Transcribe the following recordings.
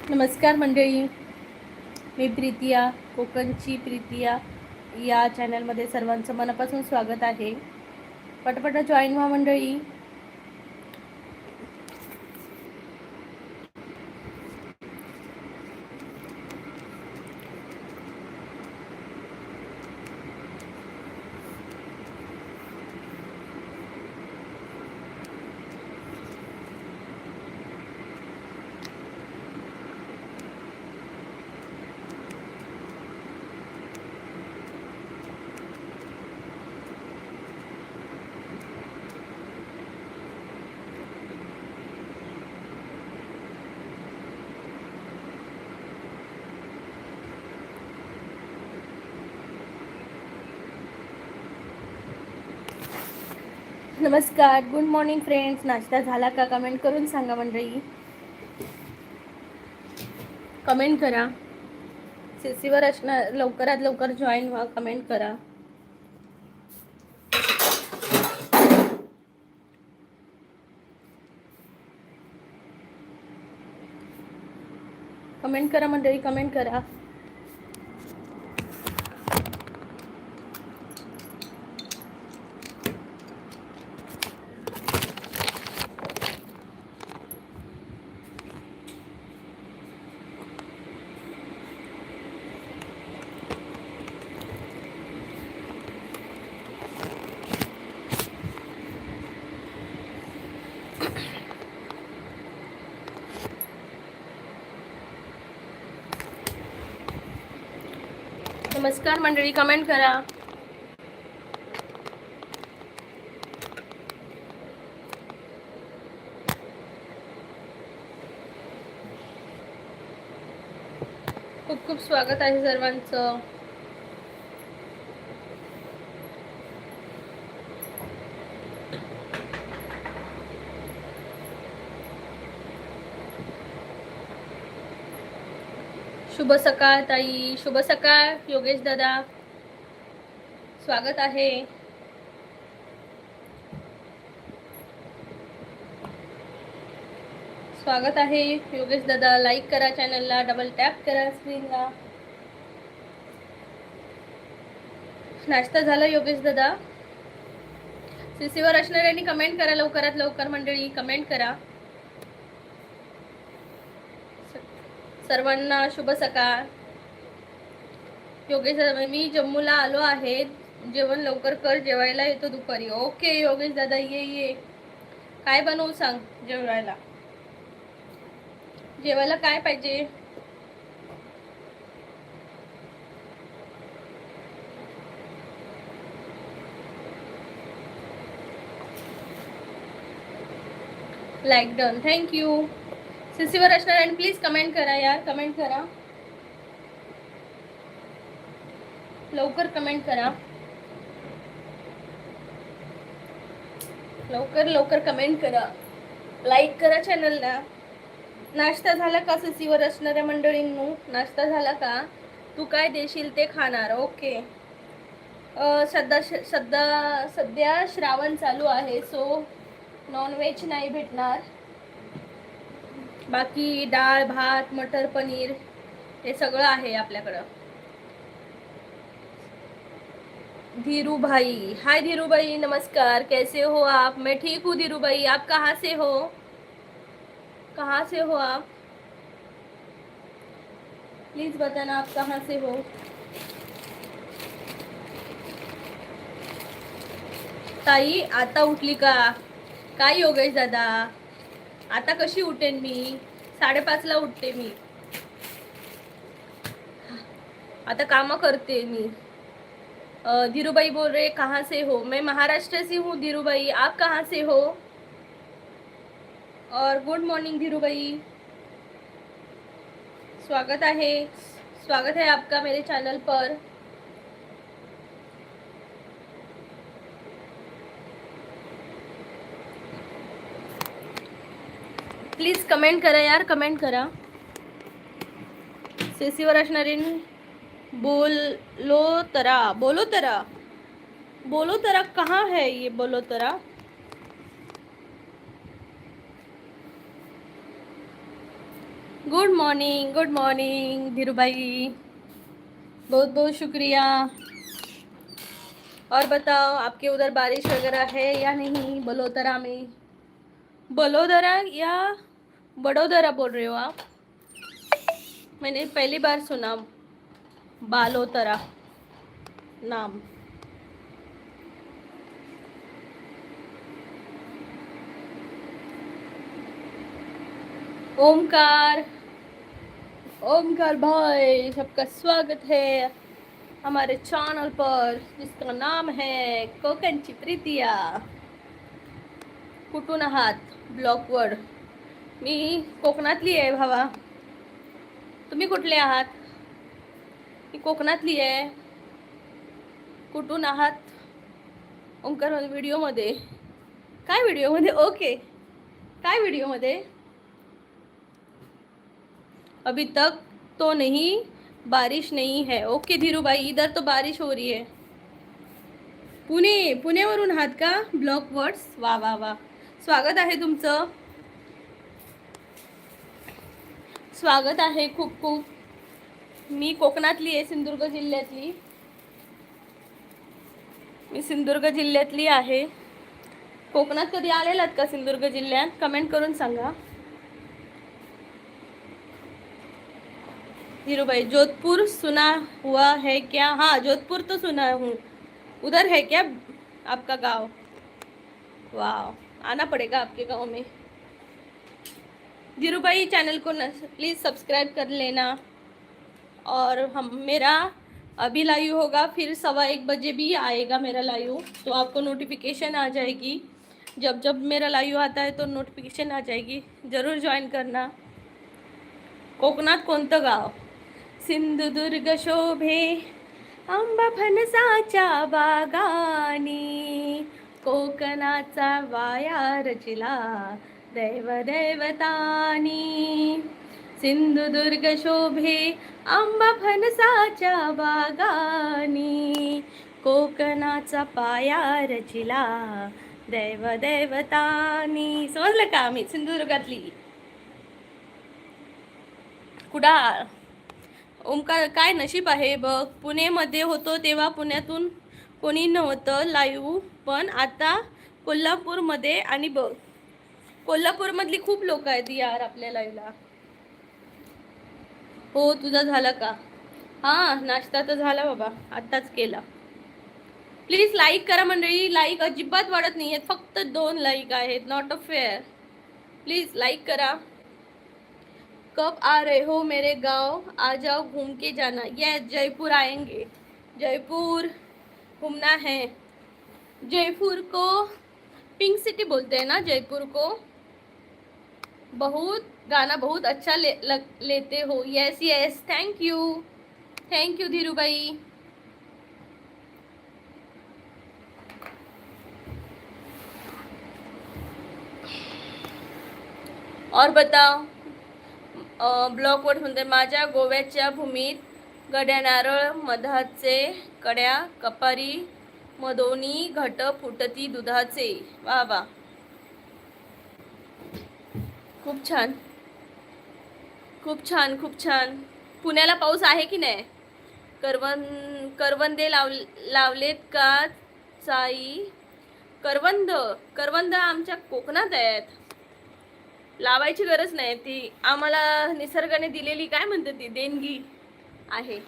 नमस्कार मंडळी, मी प्रीतिया, कोकणची प्रीतिया या चॅनलमध्ये सर्वांचं मनापासून स्वागत आहे. पटपट जॉईन व्हा मंडळी. नमस्कार, गुड मॉर्निंग फ्रेंड्स. नाश्ता झाला का? कमेंट करून सांगा मंडळी. कमेंट करा. सीसीवर असणार, लवकरात लवकर जॉईन व्हा. कमेंट करा. कमेंट करा मंडळी, कमेंट करा. नमस्कार मंडळी, कमेंट करा. खूप खूप स्वागत आहे सर्वांचं. शुभ सकाळ ताई, शुभ सकाळ योगेश दादा, स्वागत आहे. स्वागत आहे योगेश दादा. लाईक करा चॅनलला, डबल टॅप करा स्क्रीनला. नाश्ता झाला योगेश दादा? सीसीवर असणाऱ्यांनी कमेंट करा लवकरात लवकर मंडळी, कमेंट करा. सर्वांना शुभ सकाळ. योगेश दादा, मी जम्मूला आलो आहे, जेवण लवकर कर, जेवायला येतो दुपारी. ओके योगेश दादा, ये. काय बनवू सांग जेवायला? जेवायला काय पाहिजे? Like done, thank you. सीसीवर असणार आणि प्लीज कमेंट करा यार, कमेंट करा लवकर, कमेंट करा लवकर लवकर, कमेंट करा, लाईक करा चॅनलला. नाश्ता झाला का सीसीवर असणाऱ्या मंडळींनो? नाश्ता झाला का? तू काय देशील ते खाणार. ओके. सध्या श्रावण चालू आहे, सो नॉनव्हेज नाही भेटणार. बाकी डाळ भात मटर पनीर हे सगळं आहे आपल्याकडं. धीरू भाई, हाय धीरू भाई, नमस्कार. कैसे हो आप? मैं ठीक हूँ धीरू भाई. आप कहाँ से हो? कहाँ से हो आप? प्लीज बताना आप कहाँ से हो. ताई आता उठली का? काय योगेश दादा, आता कशी उठेन मी? 5:30ला उठते मी. आता काम करते मी. धीरूभाई बोल रहे कहाँ से हो? मैं महाराष्ट्र से हूँ धीरूभाई. आप कहाँ से हो? और गुड मॉर्निंग धीरूभाई, स्वागत है आपका मेरे चैनल पर. प्लीज कमेंट करा यार, कमेंट करा. सीसीवर असणारे बोलो तरा कहाँ है ये बोलो तरा? गुड मॉर्निंग धीरू भाई, बहुत बहुत शुक्रिया। और बताओ आपके उधर बारिश वगैरह है या नहीं? बड़ोदरा में, बड़ोदरा या बड़ोदरा बोल रहे हो आप? मैंने पहली बार सुना बालोतरा नाम। ओमकार, ओमकार भाई सबका स्वागत है हमारे चैनल पर जिसका नाम है कोकणची प्रीतिया। कुठून आहात? ब्लॉकवर। मी कोकणातली आहे भावा, तुम्ही कुठले आहात? मी कोकणातली आहे। कुठून आहात? ओंकार व्हिडिओमध्ये काय? व्हिडिओमध्ये ओके, काय व्हिडिओमध्ये? अभी तक तो नहीं, बारिश नहीं है। ओके धीरू भाई, इधर तो बारिश हो रही है। पुणे, पुण्यावरून आहात का? ब्लॉक वर्ड्स, वा वा वा, स्वागत आहे तुमचं, स्वागत आहे खूप खूप। मी कोकणातली आहे, सिंधुदुर्ग जिल्ह्यातली, मी सिंधुदुर्ग जिल्ह्यातली आहे। कोकणात कधी आलेलात का सिंधुदुर्ग जिल्ह्यात? कमेंट करून सांगा। धीरू भाई, जोधपुर सुना हुआ है क्या? हाँ जोधपुर तो सुना हूँ। उधर है क्या आपका गांव? वाह, आना पड़ेगा आपके गांव में। धीरू भाई चैनल को प्लीज़ सब्सक्राइब कर लेना। और हम मेरा अभी लाइव होगा, फिर 1:15 बजे भी आएगा मेरा लाइव, तो आपको नोटिफिकेशन आ जाएगी। जब जब मेरा लाइव आता है तो नोटिफिकेशन आ जाएगी, ज़रूर ज्वाइन करना। कोकणात कोणतं गाव? सिंधुदुर्ग शोभे आंबा फणसाच्या बागानी, कोकणाचा वाया रचिला दैव दैवतानी। सिंधुदुर्ग शोभे आंबा फणसाच्या बागानी, कोकणाचा पाया रचिला दैव दैवतानी। समजलं का? मी सिंधुदुर्गातली कुडाळ। ओमकार, काय नशीब आहे बघ, पुणेमध्ये होतो तेव्हा पुण्यातून कोणी नव्हतं लाईव्ह, पण आता कोल्हापूरमध्ये, आणि बघ कोल्हापूरमधली खूप लोक आहेत यार आपल्या लाईव्हला। हो, तुझा झाला का? हां, नाश्ता तर झाला बाबा, आत्ताच केला। प्लीज लाईक करा मंडळी, लाईक अजिबात वाढत नाही आहेत, फक्त 2 लाईक आहेत, not a fair. Please like करा। कब आ रहे हो मेरे गांव? आ जाओ, घूम के जाना। ये जयपुर आएंगे, जयपुर घूमना है। जयपुर को पिंक सिटी बोलते हैं ना जयपुर को। बहुत गाना बहुत अच्छा लेते हो। Yes yes, thank you Dhiru भाई। और बताओ, ब्लॉकवर म्हणते, माझ्या गोव्याच्या भूमीत गड्या नारळ मधाचे, कड्या कपारी मधोनी, घट फुटती दुधाचे। वा वा, खूप छान खूप छान खूप छान। पुण्याला पाऊस आहे की नाही? करवंदे लावलेत का चाई? करवंद आमच्या कोकणात आहेत, लावायची गरज नाही, ती आम्हाला निसर्गाने दिलेली, काय म्हणते ती, देणगी आहे।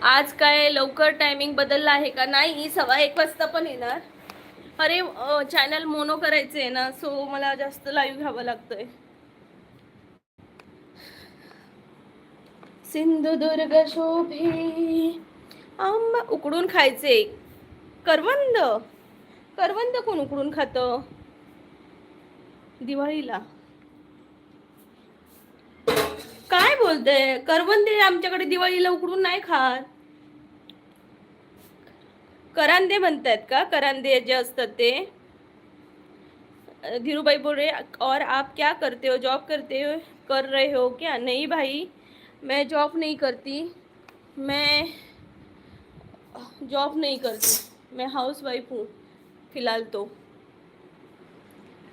आज काय लवकर टायमिंग बदलला आहे का? नाही, 1:15 वाजता पण येणार। अरे चॅनल मोनो करायचे आहे ना, सो मला जास्त लाईव्ह घ्यावं लागतंय। सिंधुदुर्ग शोभे आंबा उकडून खायचे। करवंद, करवंद कोण उकडून खातं? दिवाळीला? काय बोलते? करवंदे आमच्याकडे दिवाळीला उकडून नाही खात। करांदे म्हणतात का? करांदे जे असतात ते। धीरूभाई बोल रहे, और आप क्या करते हो? जॉब कर रहे हो क्या? नहीं भाई, मैं जॉब नहीं करती, मैं जॉब नहीं करती, मैं हाउस वाइफ हूँ फिलहाल तो।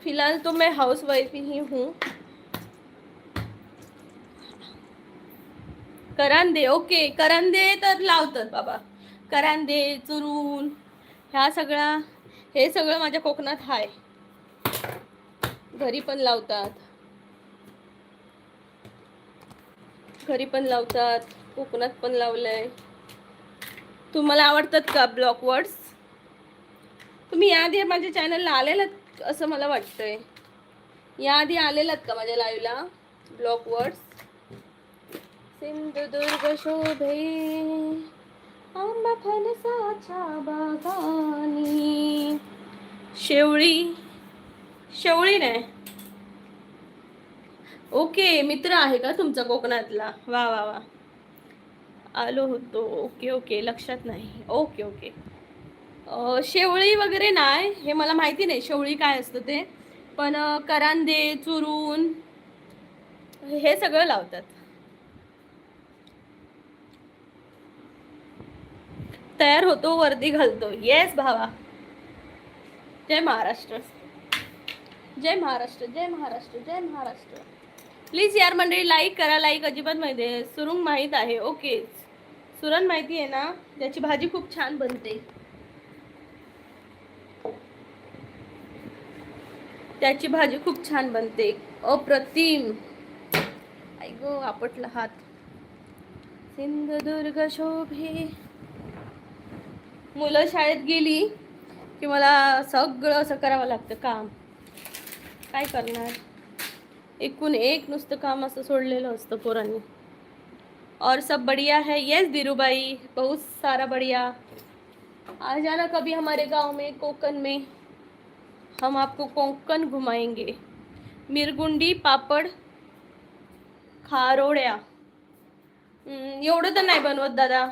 फिलहाल तो मैं हाउस वाइफ ही हूँ. करांदे, ओके. करांदे तर लावतात बाबा. करांदे, चुरून, हे सगळं माझ्या कोकणात हाय. घरी पण लावतात. कोकणात पण लावलंय. तुम्हाला आवडतात का ब्लॉक वर्ड्स? तुम्ही याआधी माझ्या चॅनलला आलेलात असं मला वाटतंय. याआधी आलेलात का माझ्या लाईव्हला ब्लॉक वर्ड्स? सिंधुदुर्ग शोभे आंबा फणसाच्या बागानी. शेवळी नाही. ओके, मित्र आहे का तुमचा कोकणातला? वा वा वा. आलो होतो. ओके, लक्षात नाही. ओके. शेवळी वगैरे नाही, हे मला माहिती नाही शेवळी काय असतं ते. पण करांदे, चुरून हे सगळं लावतात. तयार होतो, वर्दी घालतो. येस भावा. जय महाराष्ट्र. प्लीज यार मंडळी लाईक करा. लाईक अजिबात माहिती आहे. सुरुंग माहीत आहे. ओके, सुरण माहिती आहे ना. त्याची भाजी खूप छान बनते. अप्रतिम. ऐगो आपटला हात. सिंधुदुर्ग शोभे. मुलं शाळेत गेली की मला सगळं असं करावं लागतं काम. काय करणार, एकूण एक नुसतं काम असं सोडलेलं असतं पोरांनी. और सब बढ़िया है? यस धीरूभाई, बहुत सारा बढ़िया. आ जाना कभी हमारे गांव में, कोकण में. हम आपको कोकण घुमाएंगे. मिरगुंडी, पापड, खारोड्या. एवढं तर नाही बनवत दादा.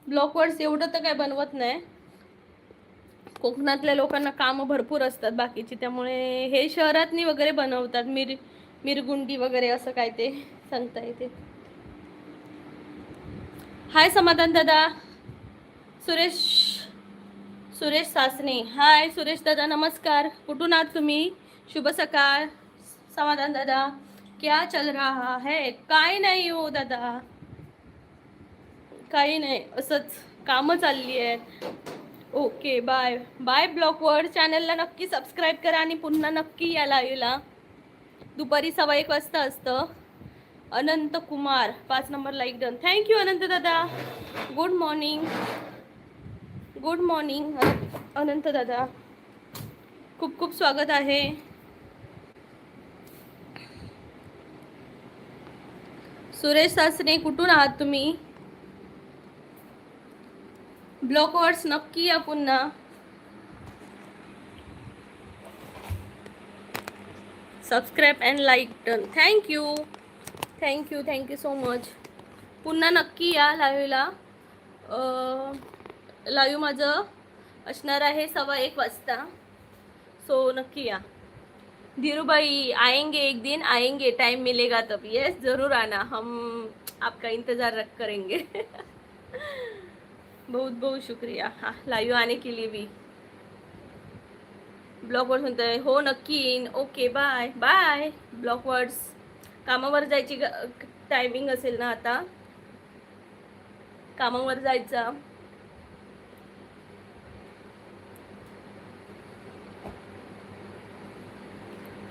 ब्लॉकवर्ड्स एवढं तर काय बनवत नाही. कोकणातल्या लोकांना कामं भरपूर असतात बाकीची, त्यामुळे हे शहरातनी वगैरे बनवतात. मिरगुंडी वगैरे असं काय ते सांगता येते. हाय समाधान दादा. सुरेश सासने. हाय सुरेश दादा, नमस्कार. कुठून आहात तुम्ही? शुभ सकाळ. समाधान दादा, क्या चल रहा है? काय नाही हो दादा, काही नाही, असंच कामं चालली आहेत. ओके, बाय ब्लॉकवर्ड. चॅनलला नक्की सबस्क्राईब करा आणि पुन्हा नक्की या लाईव्हला. दुपारी 1:15 वाजता असतं. Anant Kumar 5 number like done. Thank you Anant दादा. गुड मॉर्निंग अनंत दादा, खूप स्वागत आहे. सुरेश सासने, कुठून आहात तुम्ही? ब्लॉकवर्ड्स नक्की या पुन्हा. Subscribe and like done. Thank you so much. पुन्हा नक्की या लाईव्हला. लाईव्ह माझं असणार आहे 1:15 वाजता. सो नक्की या. धीरूभाई, आएंगे एक दिन, आएंगे, टाइम मिलेगा तब. यस जरूर आना, हम आपका इंतजार करेंगे. बहुत शुक्रिया लाईव्ह आने के लिए भी. ब्लॉकवर्ड्स म्हणतोय हो नक्की येईन. ओके, बाय ब्लॉकवर्ड्स. कामावर जायची टायमिंग असेल ना आता, कामावर जायचा.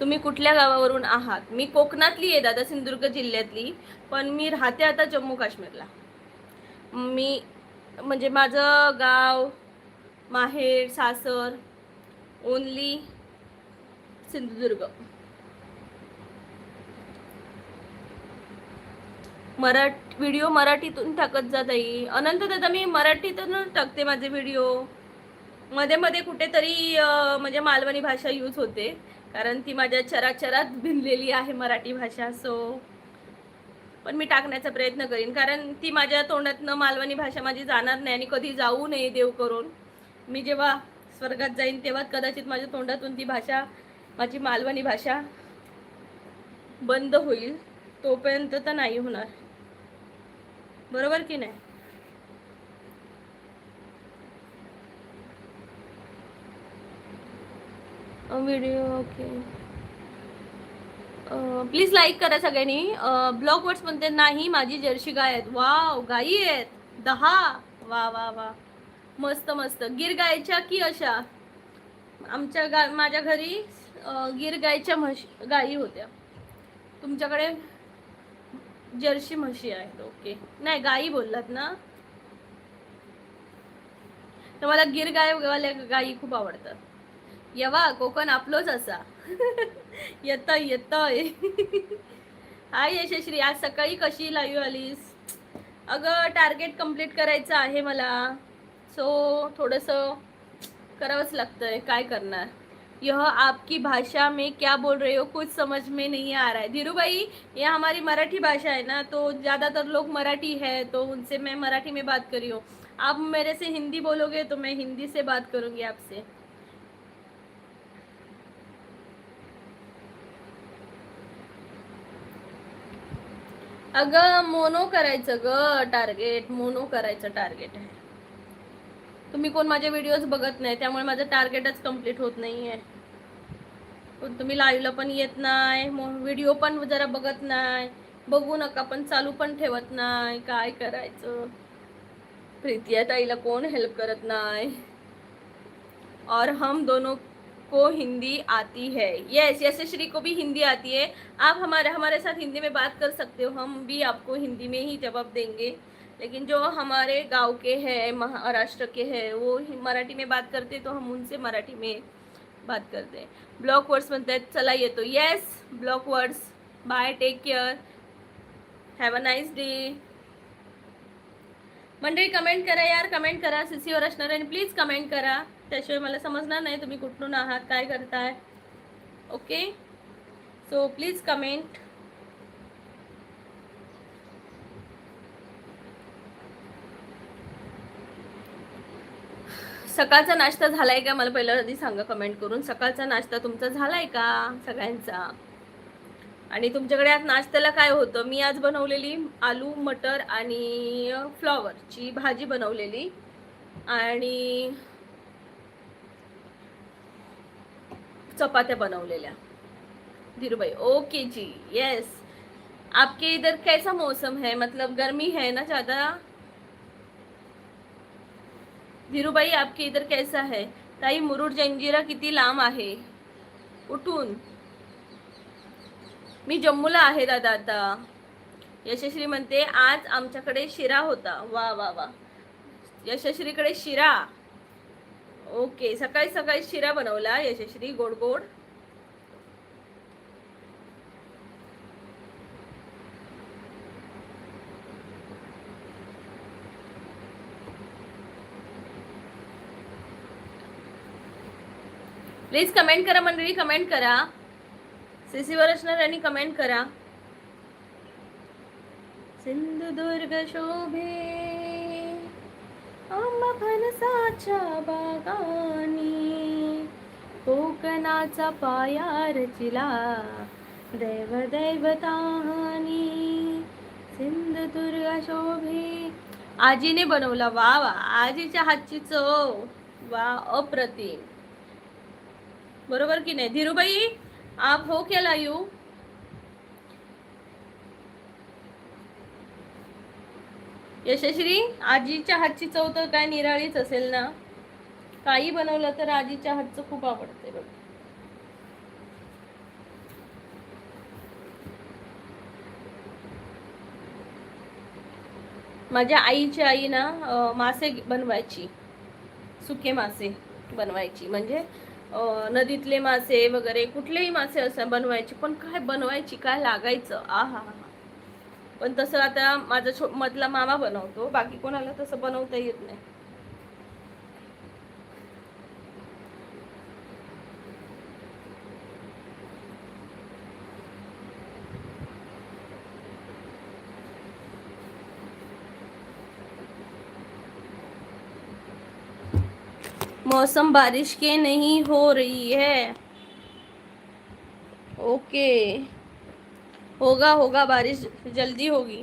तुम्ही कुठल्या गावावरून आहात? मी कोकणातली आहे दादा, सिंधुदुर्ग जिल्ह्यातली, पण मी राहते आता जम्मू काश्मीरला. मी म्हणजे माझं गाव, माहेर, सासर ओनली सिंधुदुर्ग. व्हिडिओ मराठीतून टाकत जात आहे. अनंत दादा, मी मराठीतून टाकते माझे व्हिडिओ. मध्ये कुठेतरी म्हणजे मालवणी भाषा यूज होते, कारण ती माझ्या चराचरात भिनलेली आहे मराठी भाषा. सो पण मी टाकण्याचा प्रयत्न करीन, कारण ती माझ्या तोंडातनं मालवणी भाषा माझी जाणार नाही आणि कधी जाऊ नये देव करून. मी जेव्हा स्वर्गात जाईन तेव्हा कदाचित माझ्या तोंडातून ती भाषा, माझी मालवणी भाषा बंद होईल. तोपर्यंत तर नाही होणार, बरोबर की नाही? Video okay. प्लीज लाईक करा सगळ्यांनी. ब्लॉग वर्ड्स म्हणते नाही माझी जर्सी गाय आहेत. वाव, गायी आहेत 10. वा वा वा, मस्त मस्त. गिर गायच्या की अशा? माझ्या घरी गिर गायच्या गायी होत्या. तुमच्याकडे जर्सी म्हशी आहेत. ओके, नाही गायी बोललात ना. तर मला गिर गायवाल्या गायी खूप आवडतात. यवा कोकण आपलोच असा. येतय येतय. हाय यशश्री, आज सकाळी कशी लाईव्ह आलीस? अगं टार्गेट कंप्लीट करायचं आहे मला, सो थोडंसं करावंच लागतंय, काय करणार. यह आपकी भाषा में क्या बोल रहे हो, कुछ समझ में नहीं आ रहा है. धीरू भाई, यह हमारी मराठी भाषा है ना, तो ज़्यादातर लोग मराठी है, तो उनसे मैं मराठी में बात कर रही हूँ. आप मेरे से हिंदी बोलोगे तो मैं हिंदी से बात करूँगी आपसे. अगं मोनो करायचं ग टार्गेट, मोनो करायचं टार्गेट आहे. तुम्ही कोण माझे व्हिडिओज बघत नाही, त्यामुळे माझं टार्गेटच कम्प्लीट होत नाही आहे. तुम्ही लाईव्हला पण येत नाही, व्हिडिओ पण जरा बघत नाही. बघू नका पण चालू पण ठेवत नाही, काय करायचं. प्रीतिया ताईला कोण हेल्प करत नाही. और हम दोनों को हिंदी आती है. यस, यशश्री को भी हिंदी आती है. आप हमारे साथ हिंदी में बात कर सकते हो, हम भी आपको हिंदी में ही जवाब देंगे. लेकिन जो हमारे गांव के हैं, महाराष्ट्र के हैं, वो मराठी में बात करते तो हम उनसे मराठी में बात करते हैं. ब्लॉक वर्ड्स म्हणत आहेत, चला येतो. Yes, block words. Bye, take care, have a nice day. मंडळी कमेंट करा यार, कमेंट करा. सीसीवर असणार आणि प्लीज कमेंट करा, त्याशिवाय मला समजणार नाही तुम्ही कुठून आहात, काय करताय. Okay, so please comment. सकाळचा नाश्ता झालाय का, मला पहिला आधी सांगा कमेंट करून. सकाळचा नाश्ता तुमचा झालाय का सगळ्यांचा? आणि तुमच्याकडे आज नाश्त्याला काय होतं? मी आज बनवलेली आलू मटर आणि फ्लॉवरची भाजी बनवलेली, आणि चपात्या बनवलेल्या. धीरूभाई ओके जी, यस. आपके इधर कैसा मौसम है, मतलब गर्मी है ना ज़्यादा? धीरूभाई आपके इधर कैसा है? ताई मुरुड जंजिरा किती लांब आहे उठून? मी जम्मूला आहे दादा आता. यशश्री म्हणते आज आमच्याकडे शिरा होता. वा वा वा, यशश्रीकडे शिरा. ओके, सकाळी सकाळी शिरा बनवला यशश्री, गोड गोड. प्लीज कमेंट करा मंडळी, कमेंट करा. सीसीवर असणार आणि कमेंट करा. सिंधुदुर्ग शोभे आंबा फणसाच्या बागानी, कोकणाचा पाया रचिला दैव दैवतानी. सिंधुदुर्ग शोभे. आजीने बनवला. वा वा, आजीच्या हातची चव वा, अप्रतिम. बरोबर की नाही धीरूभाई? आप हो क्या लाईव्ह? यशश्री, आजीच्या हातची चव तर काय निराळीच असेल ना. काही बनवलं तर आजीच्या हातचं खूप आवडते बघ. माझ्या आईची आई ना मासे बनवायची, सुके मासे बनवायची, म्हणजे नदीतले मासे वगैरे कुठलेही मासे असं बनवायची. पण काय बनवायची, काय लागायचं, आ हा हा. पण तसं आता माझा मधला मामा बनवतो, बाकी कोणाला तसं बनवता येत नाही. मौसम बारिश के नहीं हो रही है. ओके, होगा होगा, बारिश जल्दी होगी.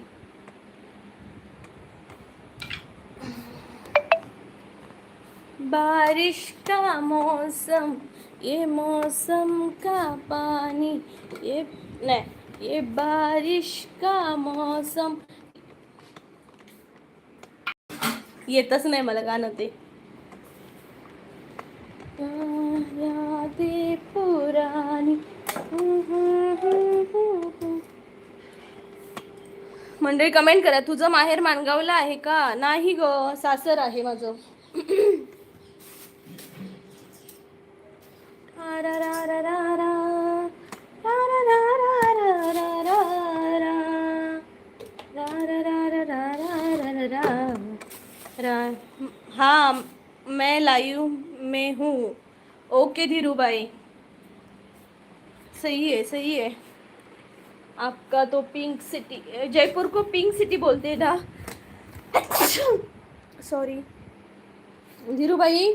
बारिश का मौसम ये मौसम का पानी, ये नहीं, ये बारिश का मौसम. येतच नाही मला गाणं ते. यादे पुरानी. मंडळी कमेंट करा, तुझं माहेर माणगावला आहे का? नाही ग, सासर आहे माझं. हाँ, मैं लाइव में हूँ. ओके धीरू भाई, सही है सही है. आपका तो पिंक सिटी, जयपुर को पिंक सिटी बोलते हैं ना. सॉरी धीरू भाई,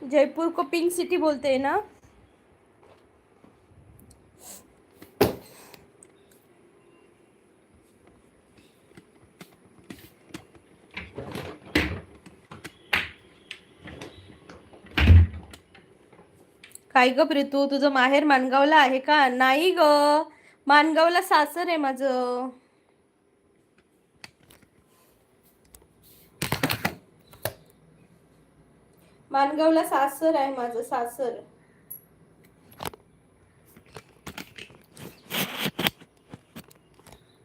जयपुर को पिंक सिटी बोलते हैं ना. काय ग प्रीतू, तुझं माहेर माणगावला आहे का? नाही ग, माणगावला सासर आहे माझं. माणगावला सासर आहे माझं, सासर.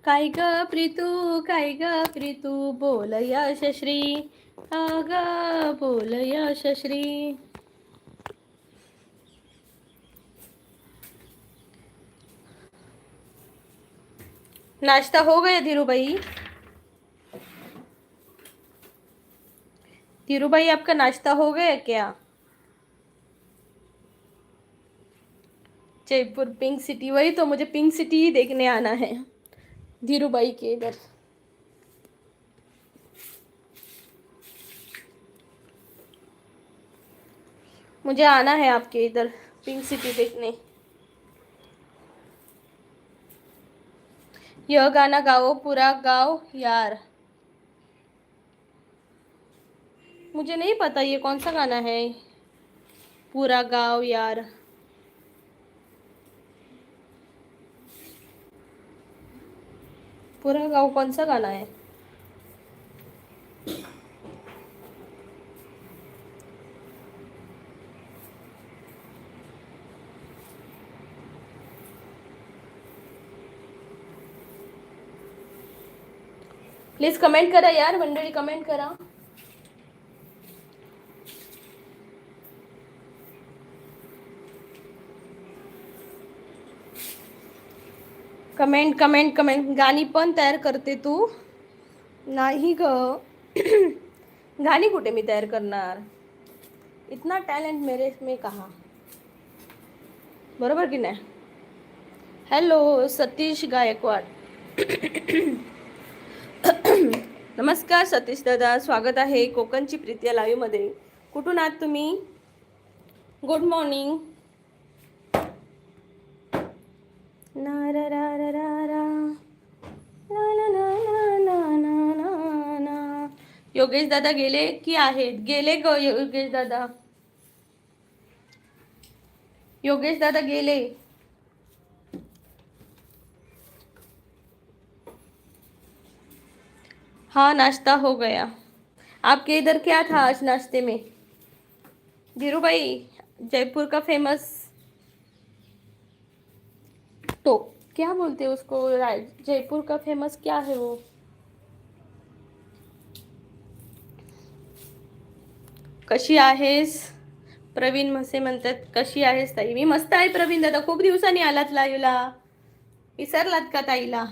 काय ग प्रीतू, काय ग प्रीतू, बोल यशश्री, अग बोल यशश्री. नाश्ता हो गया धीरू भाई? धीरू भाई, आपका नाश्ता हो गया क्या? जयपुर पिंक सिटी, वही तो, मुझे पिंक सिटी ही देखने आना है धीरू भाई के इधर. मुझे आना है आपके इधर पिंक सिटी देखने. यह गाना गाओ, पूरा गाओ यार. मुझे नहीं पता ये कौन सा गाना है, पूरा गाओ यार. पूरा गाओ कौन सा गाना है? प्लीज कमेंट करा यार मंडळी, कमेंट करा. Comment comment comment. गाणी पण तयार करते तू? नाही ग, गाणी कुठे मी तयार करणार, इतना टॅलेंट मेरे में कहा. बरोबर की नाही? हॅलो सतीश गायकवाड. नमस्कार सतीश दादा, स्वागत आहे कोकणची प्रीती या लाईव्ह मध्ये. कुठून आहात तुम्ही? Good morning. योगेश दादा गेले की आहेत? गेले ग योगेश दादा. योगेश दादा गेले. हाँ नाश्ता हो गया. आपके इधर क्या था आज नाश्ते में? धीरू भाई, जयपुर का फेमस तो क्या बोलते हैं उसको, जयपुर का फेमस क्या है वो? कशी आहेस? प्रवीण म्हसे म्हणतात कशी आहेस ताई? मी मस्त आहे प्रवीण दादा. खूप दिवसांनी आलात लाईव्हला, विसरलात का ताईला?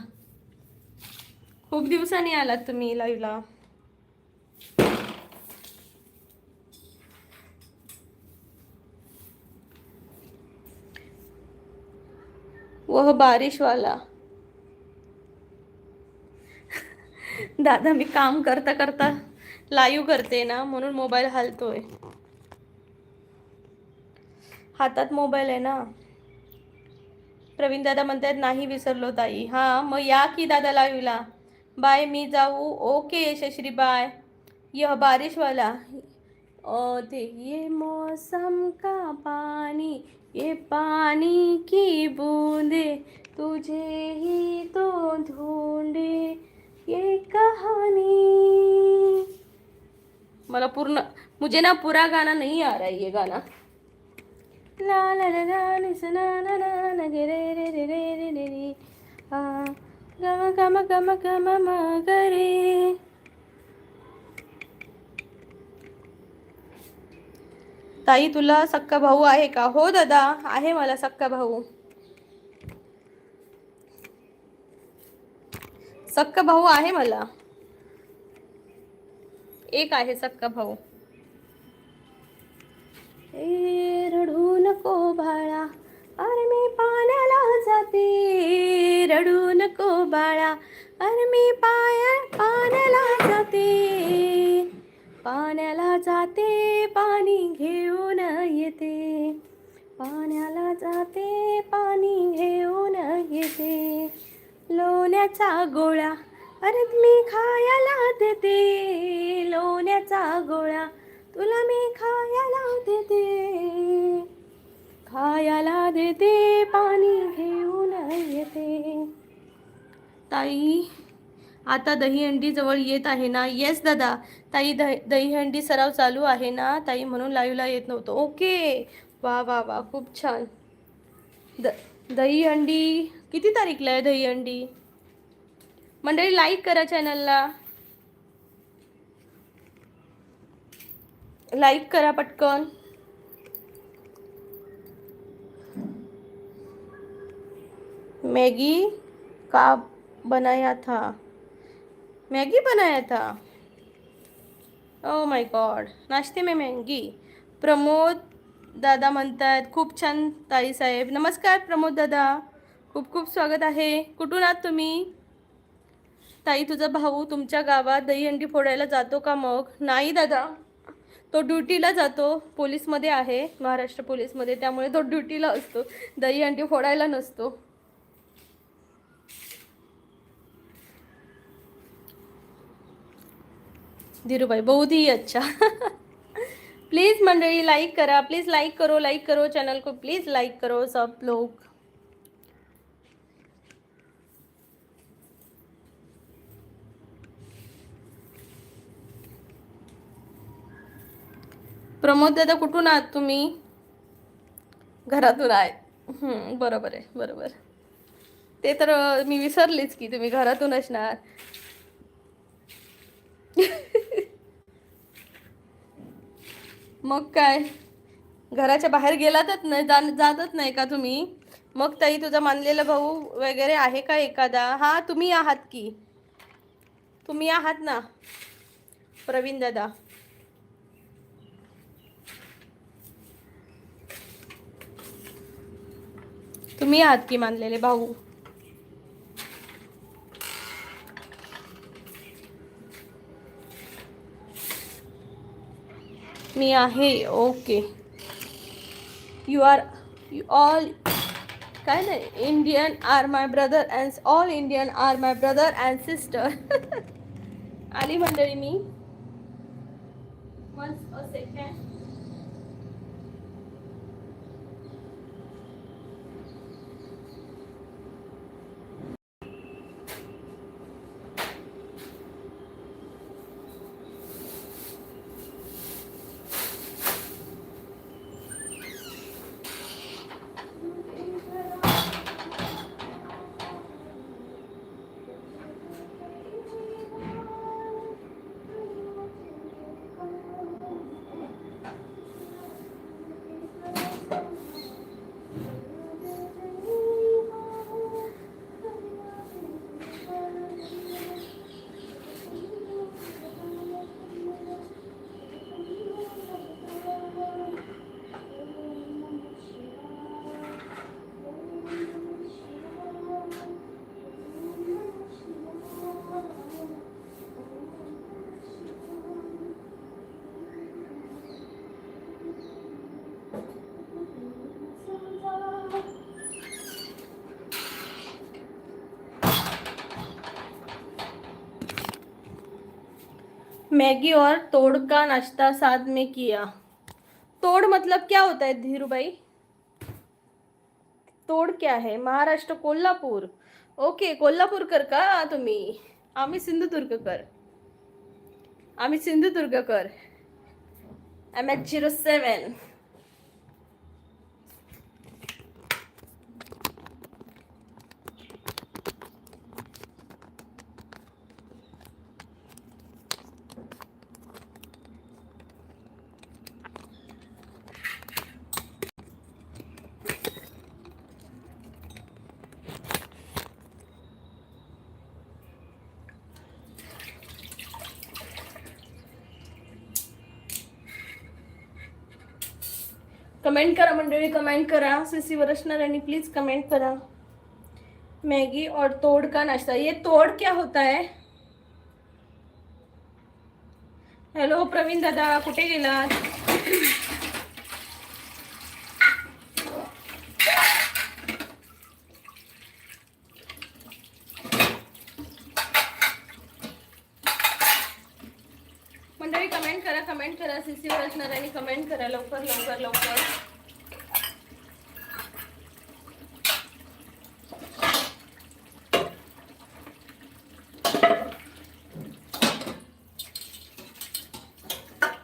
खूप दिवसांनी आलात तुम्ही लाईव्हला. वह बारिश वाला. दादा मी काम करता करता लाईव्ह करते ना, म्हणून मोबाईल हलतोय. हातात मोबाईल आहे ना. प्रवीण दादा म्हणतात नाही विसरलो ताई. हां मग या की दादा लाईव्हला. बाय, मी जाऊ? Okay Yashashri bye. यह बारिश वाला, थे ये मौसम का पानी, ये पानी की बूंदे तुझे ही तो ढूंढे, ये कहानी। मला पूर्ण, मुझे ना पूरा गाना नहीं आ रहा है ये गाना। ला ला ला ला ना ना ना ना गे रे रे रे रे रे रे रे आ गम गम गम गम म ग रे। ताई तुला सक्का भाऊ आहे का? हो दादा, आहे मला सक्का भाऊ. सक्का भाऊ आहे मला, एक आहे सक्का भाऊ. ए रडू नको बाळा, अरे मी पाण्याला जाते. रडू नको बाळा, अरे मी पाण्याला जाते. पाण्याला जाते, पाणी घेऊन येते. पाण्याला जाते, पाणी घेऊन येते. लोण्याचा गोळा अरे मी खायला देते. लोण्याचा गोळा तुला मी खायला देते. खायला देते, पाणी घेऊन येते. ताई आता दहीहंडी जवळ येत आहे ना? येस दादा. ताई दहीहंडी सराव चालू आहे ना ताई, म्हणून लाईव्हला येत नव्हतं. ओके, वा वा वा, खूप छान. दहीहंडी किती तारीखला आहे दहीहंडी? मंडळी लाईक करा चॅनलला, लाईक करा पटकन. मैगी का बनाया था? मैगी बनाया था? ओ माय गॉड, नाश्ते में मैगी. प्रमोद दादा म्हणतात खूप छान ताई साहेब. नमस्कार प्रमोद दादा, खूप खूप स्वागत आहे. कुठून आहात तुम्ही? ताई तुझा भाऊ तुमच्या गावात दहीहंडी फोडायला जातो का मग? नाही दादा, तो ड्युटीला जातो, पोलीसमध्ये आहे, महाराष्ट्र पोलीसमध्ये, त्यामुळे तो ड्युटीला असतो, दहीहंडी फोडायला नसतो. धीरूभाई बहुत ही अच्छा. प्लीज मंडळी लाईक करा, प्लीज लाईक करो चैनल को, प्लीज लाईक करो सब लोग. प्रमोद दादा कुठून आहात तुम्ही? घरातून आहे. बरोबर आहे, बरोबर. ते तर मी विसरलीच की तुम्ही घरातून असणार. मग काय, घराच्या बाहेर गेलातच नाही, जातच नाही का तुम्ही? मग ताई तुझा मानलेला भाऊ वगैरे आहे का एखादा? हा तुम्ही आहात की, तुम्ही आहात ना प्रवीण दादा. तुम्ही आहात की मानलेले भाऊ? मी आहे. ओके, यू आर ऑल काय नाही, Indian are my brother and all Indian are my brother and sister. आली मंडळी मी. Once a second. मैगी और तोड़ का नाश्ता साथ में किया। तोड़ मतलब क्या होता है धीरू भाई? तोड़ क्या है? महाराष्ट्र कोल्हापूर. ओके, कोल्हापूरकर का तुम्ही? आम्ही सिंधुदुर्गकर. आम्ही सिंधुदुर्गकर. MH07. कमेंट करा मंडळी, कमेंट करा. सीसीवर असणाऱ्यांनी प्लीज कमेंट करा. मैगी और तोड़ का नाश्ता. ये तोड़ क्या होता है? हॅलो प्रवीण दादा, कुठे गेलात? मंडळी कमेंट करा, कमेंट करा. सीसीवर असणाऱ्यांनी कमेंट करा लवकर लवकर लवकर.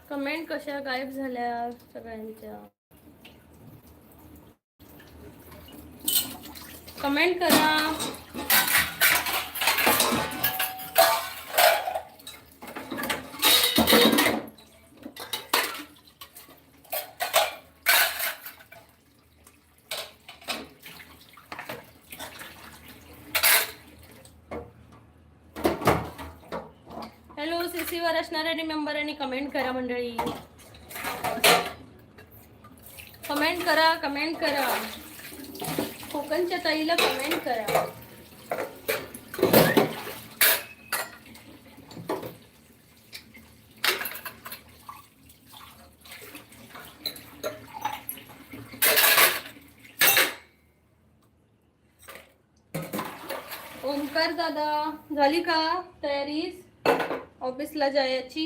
कमेंट कशा गायब झाल्या सगळ्यांच्या? कमेंट करा. हॅलो, सीसीवर असणाऱ्या मेंबरांनी कमेंट करा मंडळी. कमेंट करा, कमेंट करा. कोकणच्या ताईला कमेंट करा. ओमकार दादा, झाली का तयारी ऑफिसला जायची?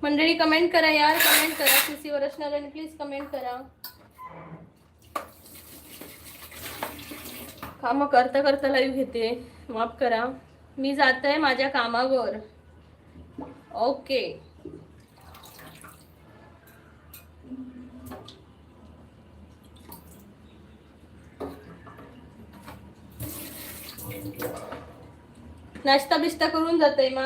मंडळी कमेंट करा यार, कमेंट करा. सीसीवर असणाऱ्यांनी प्लीज कमेंट करा. काम करता करता लाईव्ह घेते, माफ करा. मी जात आहे माझ्या कामावर. ओके. नाश्ता बिस्ता करून जाते मा.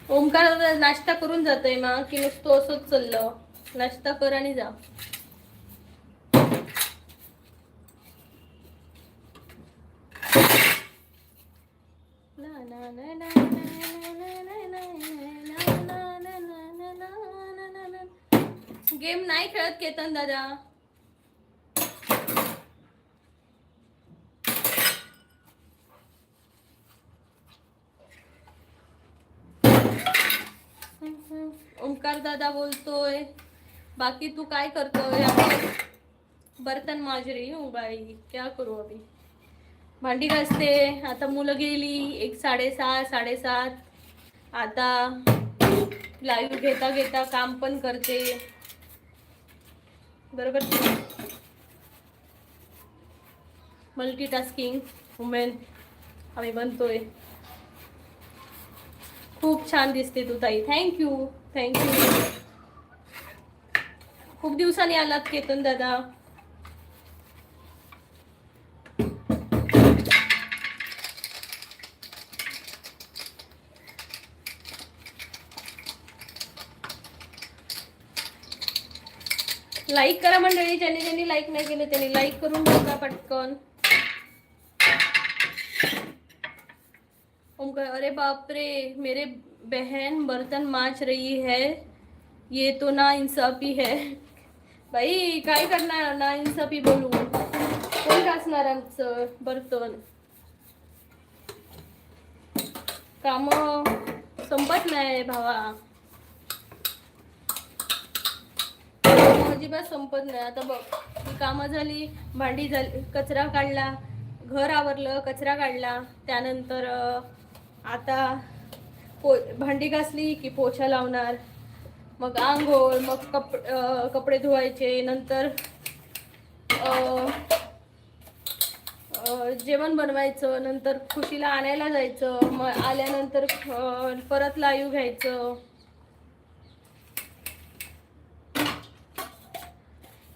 ओमकार नाश्ता करून जातोय मा की नुसतं असंच चाललं? नाश्ता कर आणि जा. गेम नाही खेळत केतन दादा. ओमकार दादा बोलतोय. बाकी तू काय करतोय? बर्तन माज रही हूँ बाई, क्या करू अभी. भांडी घासते. आता मुलं गेली 6:30 7:30. आता लाईव्ह घेता घेता काम पण करते. बरोबर, मल्टीटास्किंग वुमेन आम्ही बनतोय. खूप छान दिसते तू ताई. Thank you, thank you. खूप दिवसांनी आलात केतन दादा. लाईक करा मंडळी. ज्यांनी ज्यांनी लाईक नाही केले त्यांनी लाईक करून टाका पटकन. ओमकार, अरे बाप रे मेरे बहन बर्तन मांज रही है, ये तो ना इंसाफी है. बाई काय करणार, ना इंसाफी बोलू. कोण घासणार आमचं बर्तन? काम संपत नाही भावा, अजिबात संपत नाही. आता बघ, ही कामं झाली, भांडी झाली, कचरा काढला, घर आवरलं, कचरा काढला, त्यानंतर आता भांडी घासली की पोछा लावणार, मग आंघोळ, मग कपडे धुवायचे, नंतर जेवण बनवायचं, नंतर खुशीला आणायला जायचं, मग आल्यानंतर परत लाईव्ह घ्यायचं.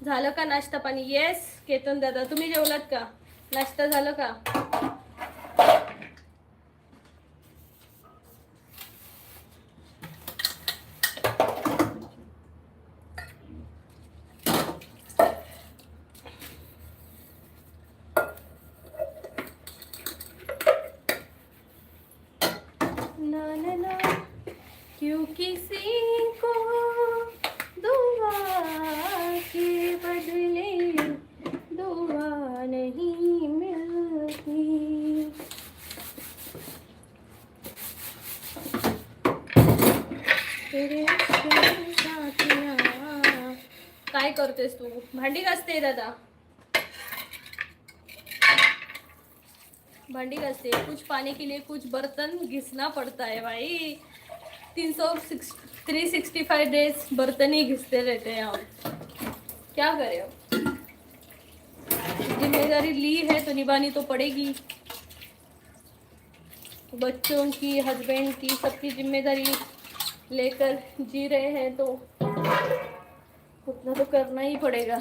झालं का नाश्ता पाणी? येस केतन दादा, तुम्ही जेवलात का? नाश्ता झालं का? ना ना ना क्यों किसी को दुआ के बदले दुआ नहीं मिलती. काय करतेस तू? भांडी घासते दादा, भांडी घासते. कुछ पाने के लिए कुछ बर्तन घिसना पड़ता है भाई. 365 डेज बर्तन ही घिसते रहते हैं हम, क्या करें अब? जिम्मेदारी ली है तो निभानी तो पड़ेगी. बच्चों की, हस्बैंड की, सबकी जिम्मेदारी लेकर जी रहे हैं तो उतना तो करना ही पड़ेगा.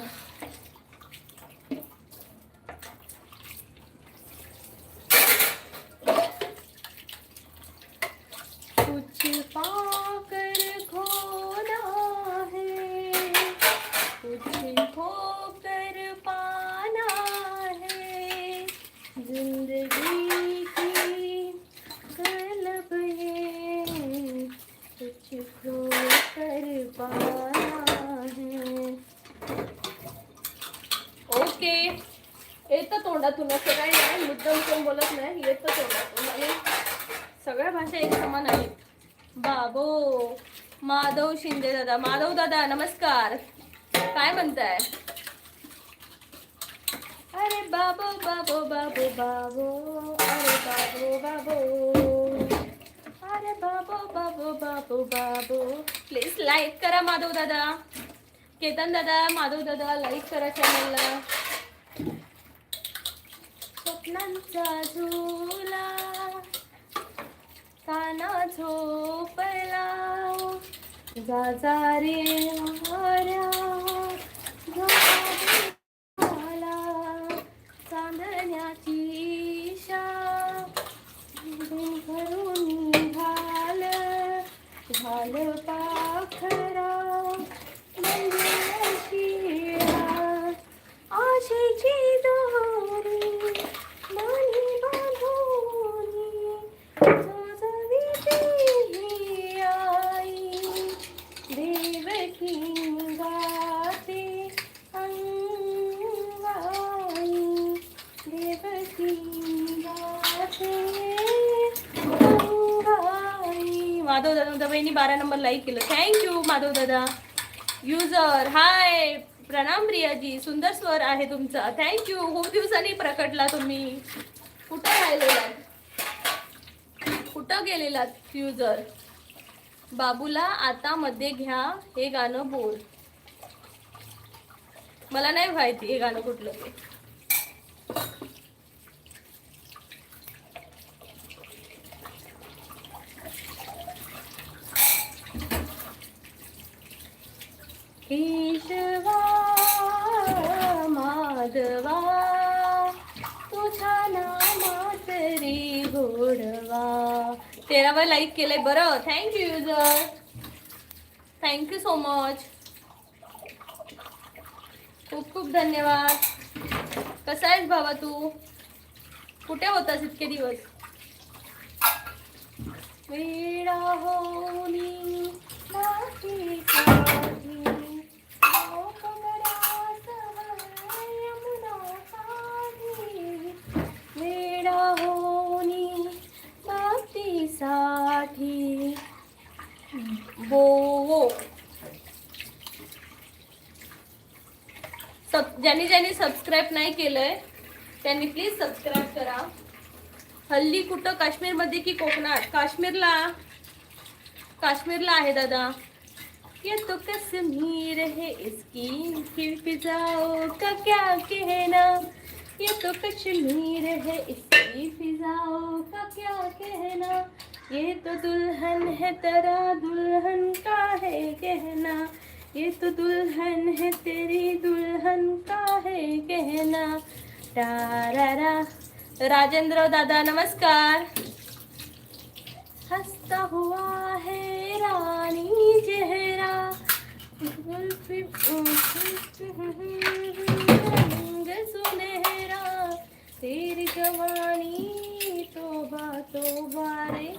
कुछ पाकर खोना है, कुछ खोकर पाना है, जिंदगी की तलब है, कुछ खोकर पाना है. ओके, येतं तोंडातून, असं काही नाही, मुद्दाम कोण बोलत नाही, येतं तोंडातून आणि सगळ्या भाषा एक समान आहेत. बाबो माधव शिंदे दादा, माधव दादा नमस्कार, काय म्हणताय? अरे बाबो बाबो बाबो बाबो, अरे बाबो बाबो, अरे बाबो बाबो बाबो बाबो. प्लीज लाईक करा माधव दादा, केतन दादा, माधव दादा लाईक करा चॅनलला. स्वप्नांचा झुला काना झोपला, जा जा रे वाऱ्या झाला, चांदण्याची ईशा भरून घाल, घाल पाखरा शिळा, आशेची दोरी मनी बांधूनी आई, देवकी गाते अंगाई, देवकी गाते अंगाई. माधव दादा बहिणी 12 नंबर लाईक केलं, थँक्यू माधव दादा. युजर हाय, प्रणाम प्रियाजी, सुंदर स्वर आहे तुमचा, थँक्यू. खूप दिवसांनी प्रकटला तुम्ही. कुठं राहिलेलात, कुठं गेलेलात युजर? बाबूला आता मध्ये घ्या हे गाणं बोल. मला नाही माहिती हे गाणं कुठलं ते. केशवा माधवा तुझ्या नामात रे गोडवा. 13 लाईक केलंय बरं, thank you user, thank you so much, खूप खूप धन्यवाद. कसा आहेस भावा तू? कुठे होतास इतके दिवस? वेडा होनी माती साधी, वेडा होनी माती साठी ज्यांनी ज्यांनी सबस्क्राईब नाही केलंय त्यांनी प्लीज सबस्क्राईब करा. हल्ली कुठं, काश्मीरमध्ये की कोकणात? काश्मीरला आहे दादा. ये तो कश्मीर है इसकी फिजाओं का क्या कहना, ये तो कश्मीर है इसकी फिजाओं का क्या कहना, ये तो दुल्हन है तेरा दुल्हन का है कहना, ये तो दुल्हन है तेरी दुल्हन का है कहना. टारारा. राजेंद्र दादा नमस्कार. हंसता हुआ है रानी चेहरा, रंग सुनहरा, तेरी जवानी तोबा तोबा रे.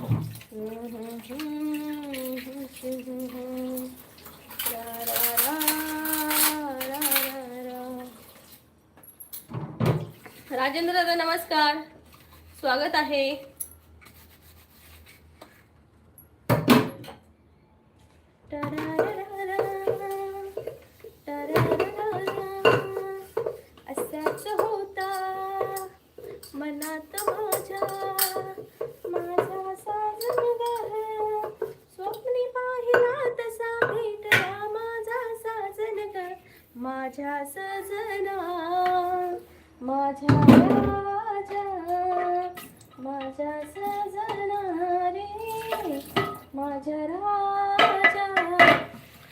राजेंद्र दादा नमस्कार, स्वागत आहे. असाच होता मनात माझ्या माझा साजन ग, स्वप्नी पाहिला तसा भेटला माझा साजन ग, माझ्या सजना, माझ्या राजा, माझ्या सजना रे, माझ्या राजा.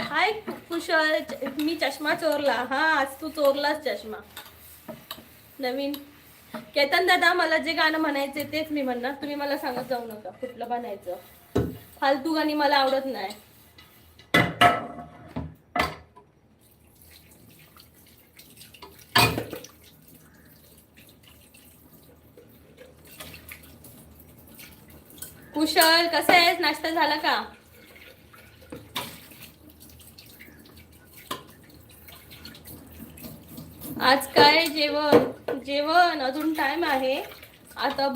हाय कुशल, मी चष्मा चोरला. हा आज तू चोरलाच चष्मा. नवीन केतन दादा, मला जे गाणं म्हणायचे तेच मी म्हणणार, तुम्ही मला सांगत जाऊ नका कुठलं बनायचं. फालतू गाणी मला आवडत नाही. कुशल कसं आहेस? नाश्ता झाला का? आज काय जेवण? जेवण अजून टाइम आहे. आता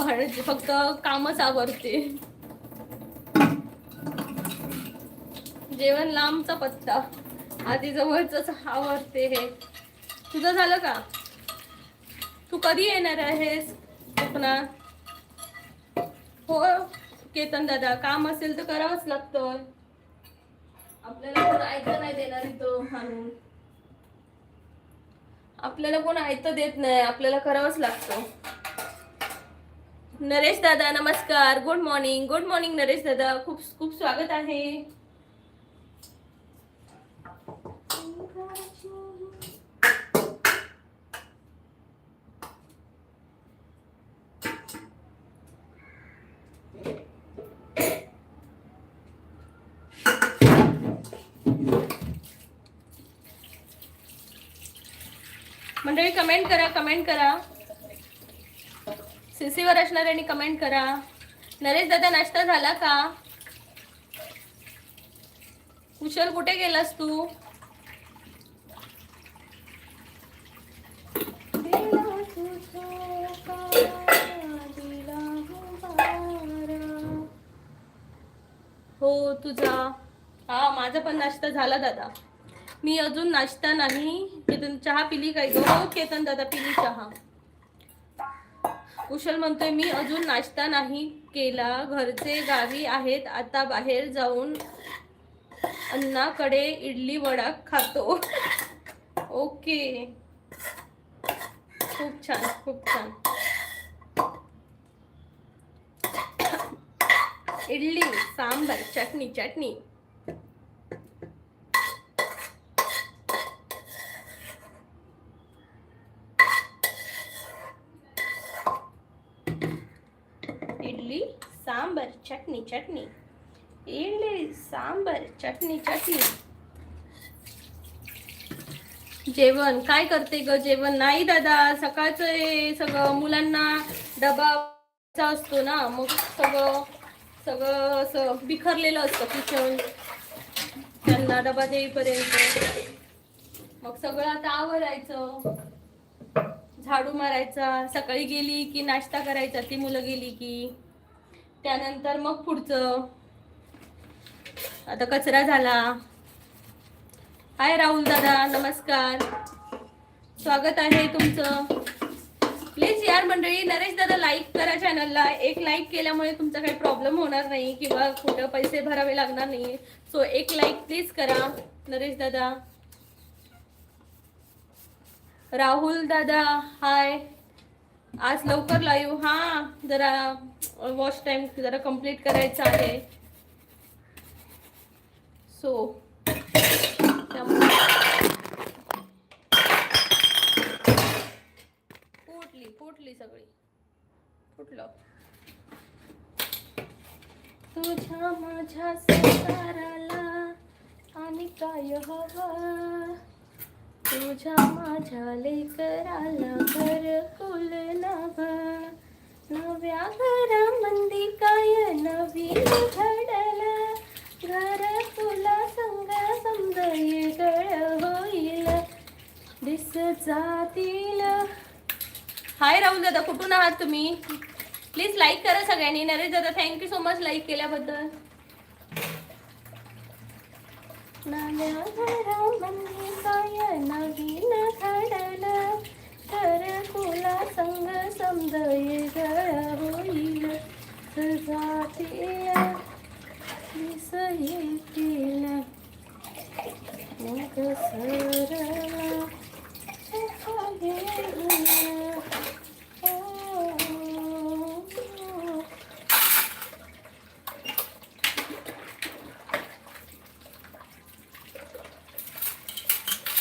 फक्त कामच आवरते. जेवण लांबचा पत्ता, आधी जवळच आवरते. हे तुझं झालं का? तू कधी येणार आहेस कोकणात? हो केतन दादा, काम असेल तर करावंच लागतं. आपल्याला कोण ऐकतं नाही देणार इथं आणून, आपल्याला कोण ऐकतं देत नाही, आपल्याला करावंच लागतं. नरेश दादा नमस्कार, good morning. Good morning Naresh दादा, खूप खूप स्वागत आहे. मंडळी कमेंट करा, कमेंट करा. सीसीवर असणाऱ्यांनी कमेंट करा. नरेश दादा नाश्ता झाला का? कुशल कुठे गेलास तू? हो तुझा. हा माझा पण नाश्ता झाला दादा. मी अजून नाश्ता नाही. केतन चहा पिली काय? हो केतन दादा पिली चहा. कुशल म्हणतोय मी अजून नाश्ता नाही केला, घरचे गावी आहेत, आता बाहेर जाऊन अण्णाकडे इडली वडा खातो. ओके, खूप छान खूप छान. इडली सांबर चटणी चटणी. इडली सांबर चटणी चटणी. इडली सांबर चटणी चटणी. जेवण काय करते ग? जेवण नाही दादा, सकाळचं सगळं मुलांना डबा असतो ना, मग सगळं असं बिखरलेलं असतं किचन. त्यांना डबा देईपर्यंत मग सगळं आता आवरायचं, झाडू मारायचा. सकाळी गेली की नाश्ता करायचा, ती मुलं गेली की. त्यानंतर मग पुढचं. आता कचरा झाला. हाय राहुल दादा नमस्कार, स्वागत आहे तुमचं. प्लीज यार मंडळी, नरेश दादा लाईक करा चॅनलला. एक लाईक केल्यामुळे तुमचा काही प्रॉब्लेम होणार नाही किंवा कुठं पैसे भरावे लागणार नाही. सो एक लाईक प्लीज करा नरेश दादा. राहुल दादा हाय. आज लवकर लाईव्ह. हा, जरा वॉच टाइम जरा कंप्लीट करायचा आहे. सो फुटली सगळी. फुटलं. तुझ्या माझ्या संसाराला आणि काय हवं, तुझ्या माझ्या लेकराला घरकुल नवं. नव्या घरामंदी काय नवीन घडलं, घरकुला संग समजा येगळ होईल दिस जातील. हाय राहुल दादा, कुठून आहात तुम्ही? प्लीज लाईक करा सगळ्यांनी. नरेश दादा थँक्यू सो मच लाईक केल्याबद्दल. नव्या घरामध्ये काय नवीन घडलं, घरकुला संग समज येगळ होईल जातील दिस येतील मग सरळ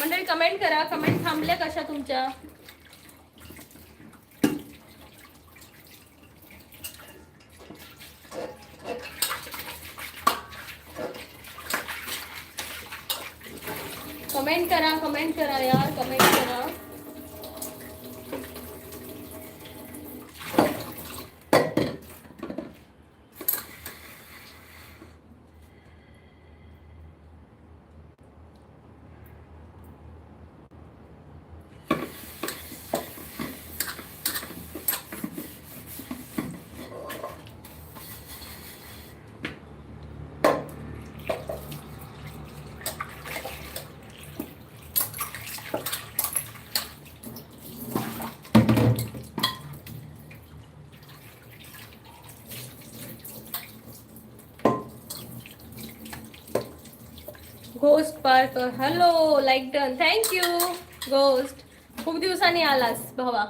मंडळी कमेंट करा. कमेंट थांबल्या कशा तुमच्या? कमेंट करा यार, कमेंट करा. Ghost park hello, like done. Thank you ghost. खूप दिवसांनी आलास भावा.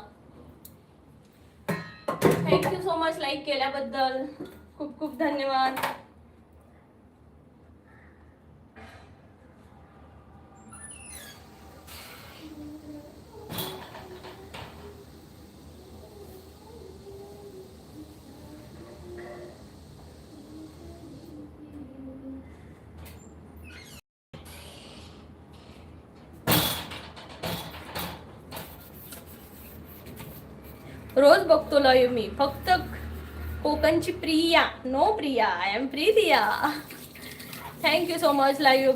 थँक्यू सो मच लाईक केल्याबद्दल. खूप खूप धन्यवाद. रोज बघतो लाईव्ह मी. फक्त कोकणची Priya. No Priya, I am Priya. Thank you so much live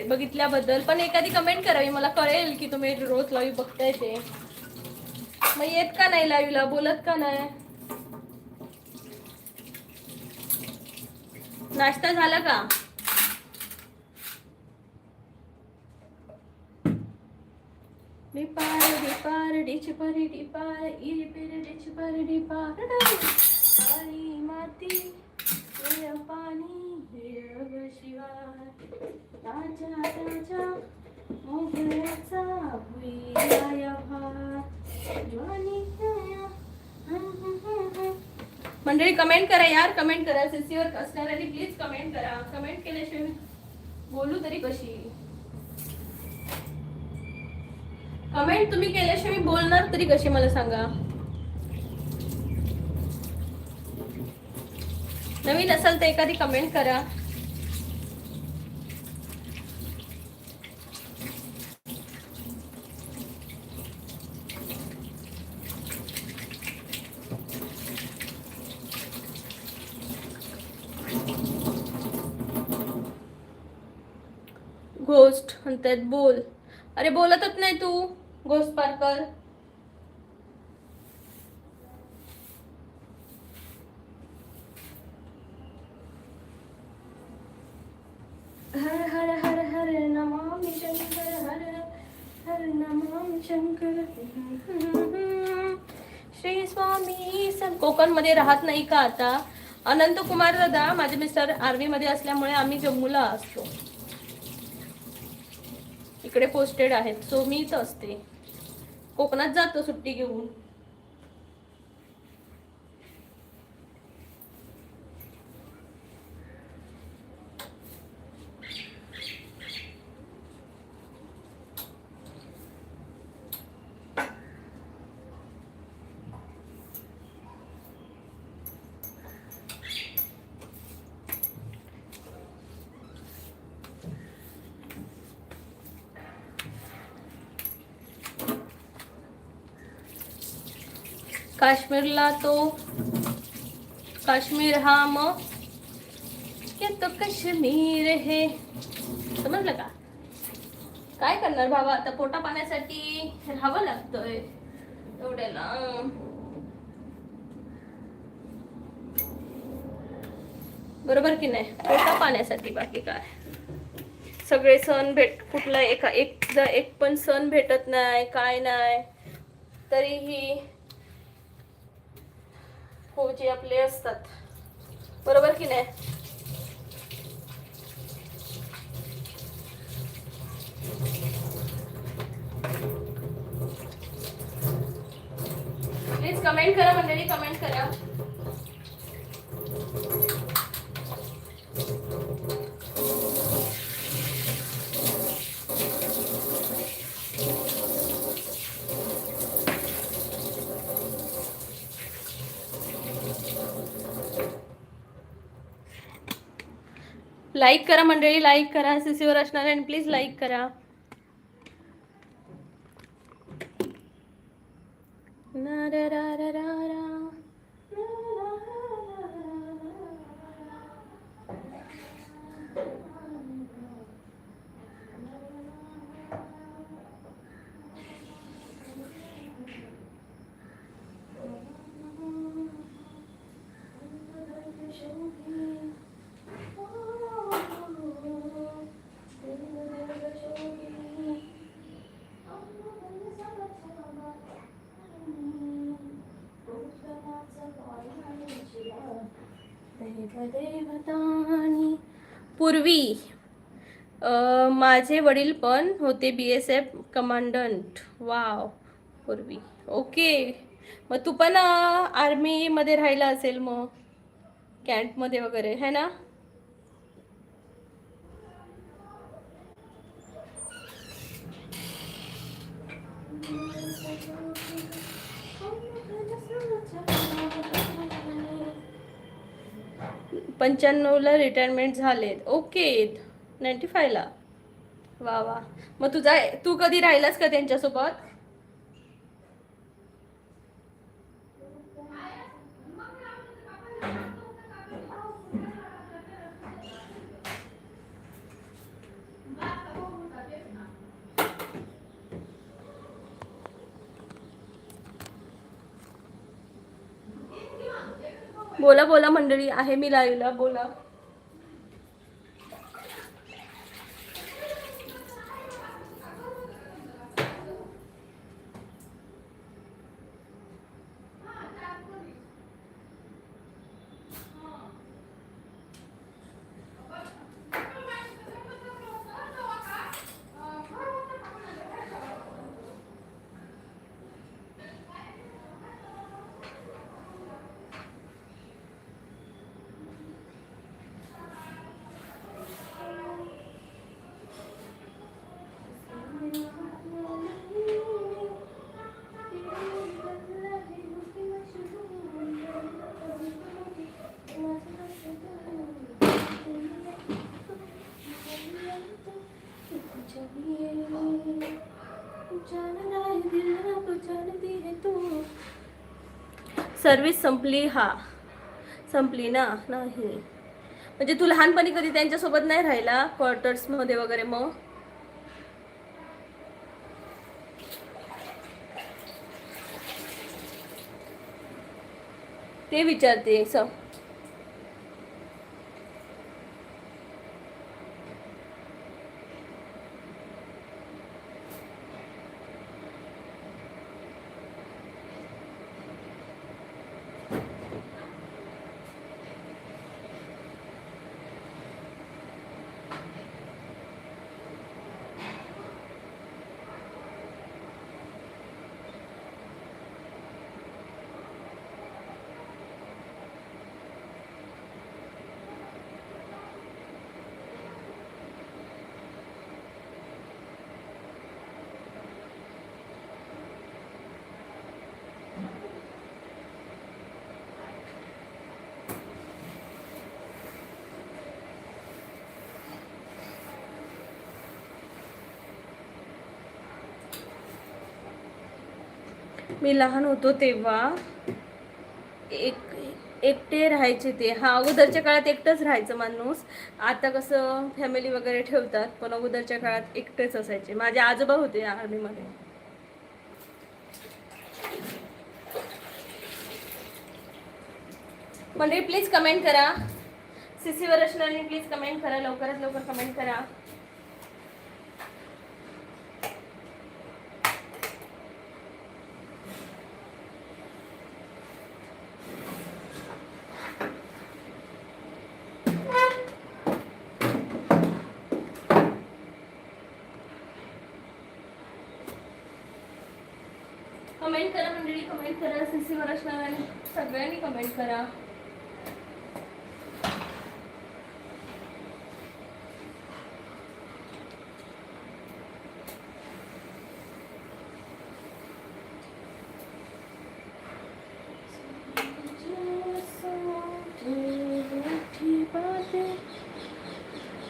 बघितल्याबद्दल. पण एखादी कमेंट करावी, मला कळेल की तुम्ही रोज लाईव्ह बघताय ते. मग येत का नाही लाईव्हला, बोलत का नाही? नाश्ता झाला का? डिपार डिपार डिच परी डिपार इरी पेरे डिच परी डिपार आई माती हे पाणी हे शिवाय ताजा ताजा मोगऱ्याचा भुईया भात ज्वानी. मंडळी कमेंट करा यार, कमेंट करा. सिसिवर असणाऱ्यांनी प्लीज कमेंट करा. कमेंट केल्याशिवाय बोलू तरी कशी? कमेंट तुम्ही केल्याशिवाय मी बोलणार तरी कशी, मला सांगा. नवीन असाल तर एखादी कमेंट करा. घोस्ट म्हणतात बोल. अरे बोलतच नाही तू घोस्ट पार्कर. हर हर हर हर नमामि शंकर हर हर नमामि शंकर श्री स्वामी कोकणमध्ये राहत नाही का आता? अनंत कुमार दादा, माझे मिस्टर आर्मी मध्ये असल्यामुळे आम्ही जम्मूला असतो, इकडे पोस्टेड आहेत. सो मी इथं असते, कोकणात जातो सुट्टी घेऊन. काश्मीरला तो काश्मीर हा मग ये तो काश्मीर हे, समजलं का? काय करणार बाबा, आता पोटा पाण्यासाठी राहावं लागतंय एवढ्याला. बरोबर की नाही? पोटा पाण्यासाठी, बाकी काय. सगळे सण कुठला एक पण सण भेटत नाही, काय नाही, तरीही फौजी आपले असतात. बरोबर की नाही? प्लीज कमेंट करा मंडळी, कमेंट करा. लाईक करा मंडळी, लाईक करा. सीसीवर असणार आणि प्लीज लाईक करा. पूर्वी माझे वडील पण होते BSF कमांडंट. वाव पूर्वी, ओके. मग तू पण आर्मी मध्ये राहिला असेल मग, कॅम्प मध्ये वगैरे, है ना? ला रिटायरमेंट झालेत. ओके, 95 ला. वा वा. मग तू कधी राहिलास का त्यांच्यासोबत? बोला बोला मंडळी, आहे मी लाईव्हला, बोला. सर्विस संपली? हा संपली ना. नाही म्हणजे तू लहानपणी कधी त्यांच्यासोबत नाही राहिला क्वार्टर्स मध्ये वगैरे? मग ते विचारते. मी लहान होतो तेव्हा एक एकटे राहायचे ते. हा, अगोदरच्या काळात एकटंच राहायचं माणूस. आता कसं फॅमिली वगैरे ठेवतात, पण अगोदरच्या काळात एकटेच असायचे. माझे आजोबा होते आर्मीमध्ये. म्हणजे प्लीज कमेंट करा. सीसीवर असणारे प्लीज कमेंट करा, लवकरात लवकर कमेंट करा. कमेंट करा मंडळी, कमेंट करा. सीसीवर असणाऱ्यांनी सगळ्यांनी कमेंट करा.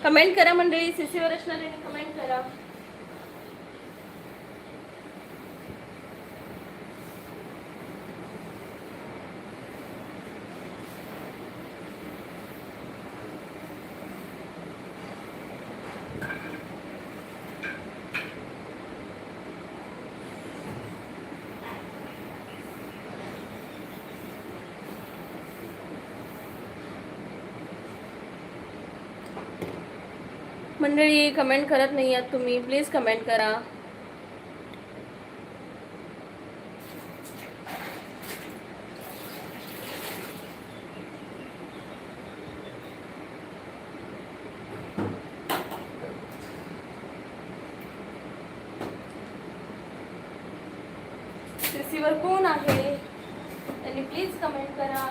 कमेंट करा मंडळी, सीसीवर असणाऱ्यांनी कमेंट करा. मंडळी कमेंट करत नाही आहात तुम्ही, प्लीज कमेंट करा. सीसीवर कोण आहे त्यांनी प्लीज कमेंट करा.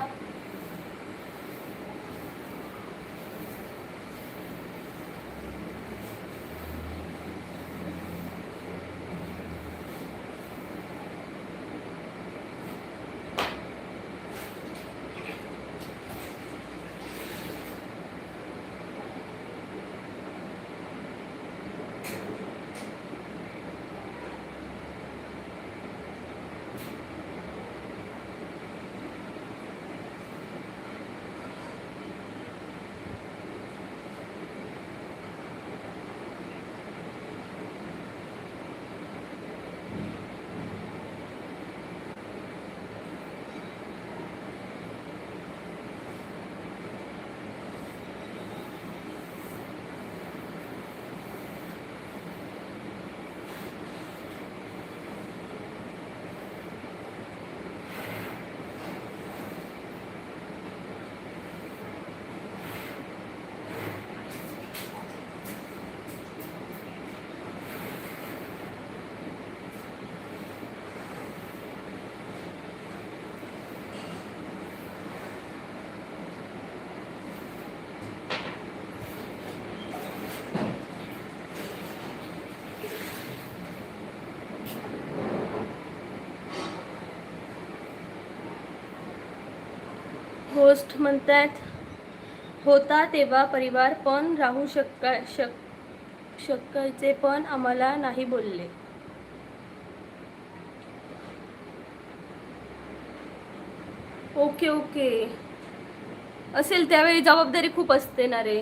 होस्ट म्हणतात होता तेव्हा परिवार पण राहू शकायचे, पण आम्हाला नाही बोलले. ओके ओके, असेल त्यावेळी जबाबदारी खूप असते ना रे.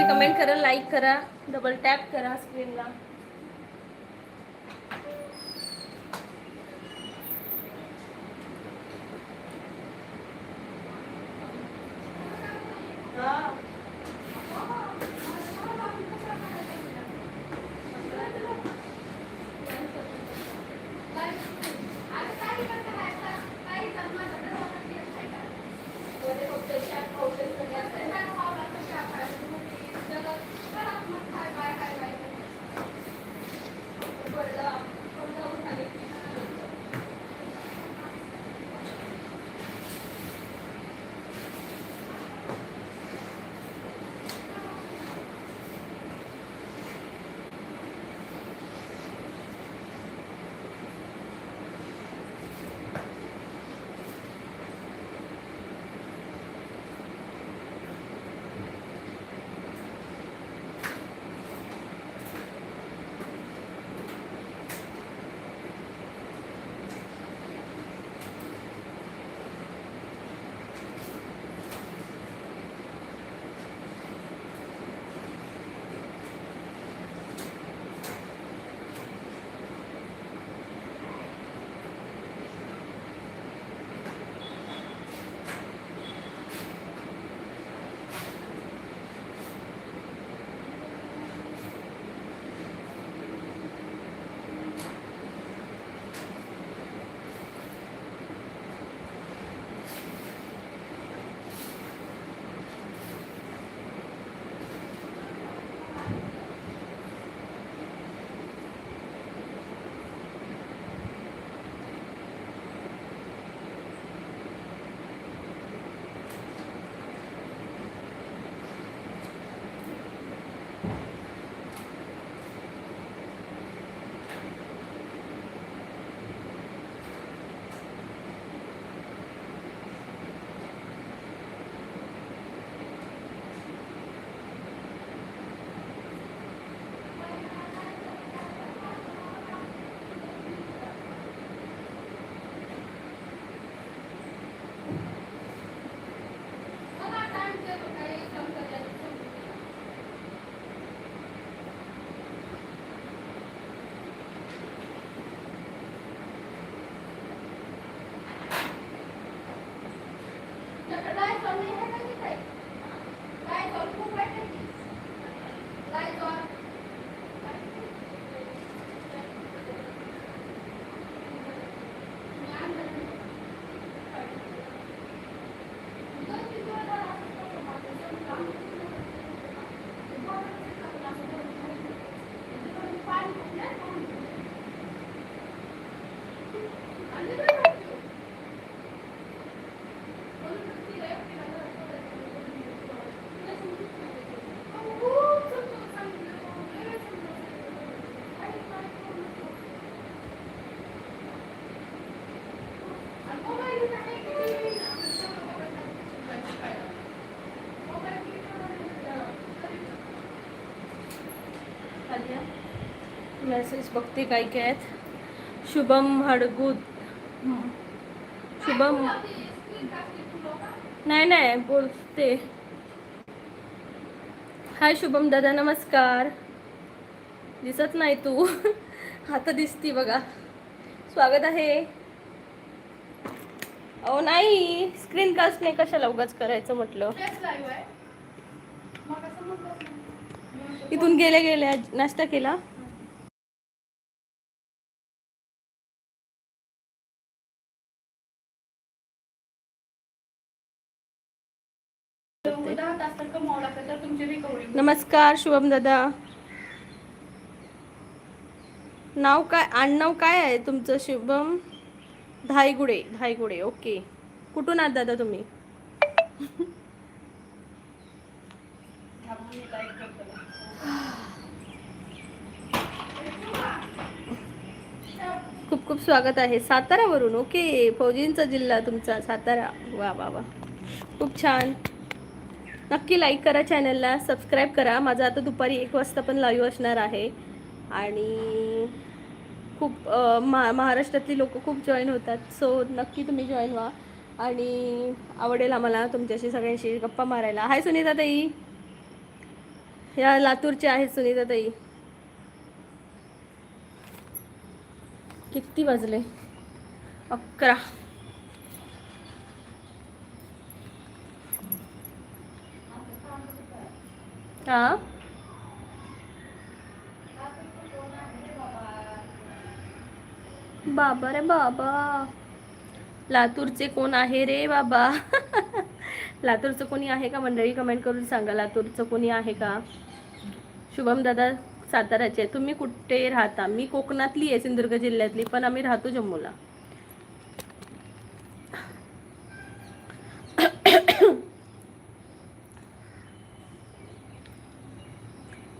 कमेंट करा, लाईक करा, डबल टॅप करा स्क्रीनला. मेसेज बघते काय काय आहेत. शुभम हडगुद, शुभम नाही बोलते. हाय शुभम दादा, नमस्कार. दिसत नाही तू आता दिसती बघा. स्वागत आहे. ओ नाही, स्क्रीन कास्ट नाही, कशाला उगाच करायचं म्हटलं. इथून गेले गेले नाश्ता केला. नमस्कार शुभम दादा. नाव काय, आडनाव काय आहे तुमचं? शुभम धायगुडे. धायगुडे, ओके. कुठून आहात दादा तुम्ही? खूप खूप स्वागत आहे. सातारावरून, ओके. फौजींचा जिल्हा तुमचा सातारा. वा वा वा, खूप छान. नक्की लाईक करा, चॅनलला सबस्क्राईब करा. माझं आता दुपारी 1 वाजता पण लाईव्ह असणार आहे आणि खूप महाराष्ट्रातली लोक खूप जॉईन होतात. सो नक्की तुम्ही जॉईन व्हा आणि आवडेल आम्हाला तुमच्याशी सगळ्यांशी गप्पा मारायला. हाय सुनीता ताई, या लातूरच्या आहेत सुनीता ताई. किती वाजले? 11. हा, बाबा रे बाबा, लातूरचे कोण आहे रे बाबा? लातूरचं कोणी आहे का मंडळी? कमेंट करून सांगा, लातूरचं कोणी आहे का? शुभम दादा साताराचे. तुम्ही कुठे राहता? मी कोकणातली आहे, सिंधुदुर्ग जिल्ह्यातली, पण आम्ही राहतो जम्मूला.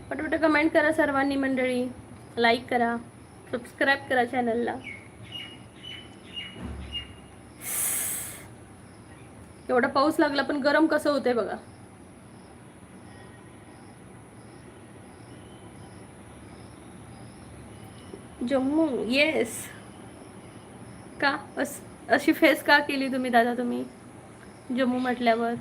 पटपट कमेंट करा सर्वांनी मंडळी, लाईक करा, सबस्क्राईब करा चॅनलला. एवढा पाऊस लागला पण गरम कसं होतंय बघा. जम्मू, येस. का अशी फेस का केली तुम्ही दादा? तुम्ही जम्मू म्हटल्यावर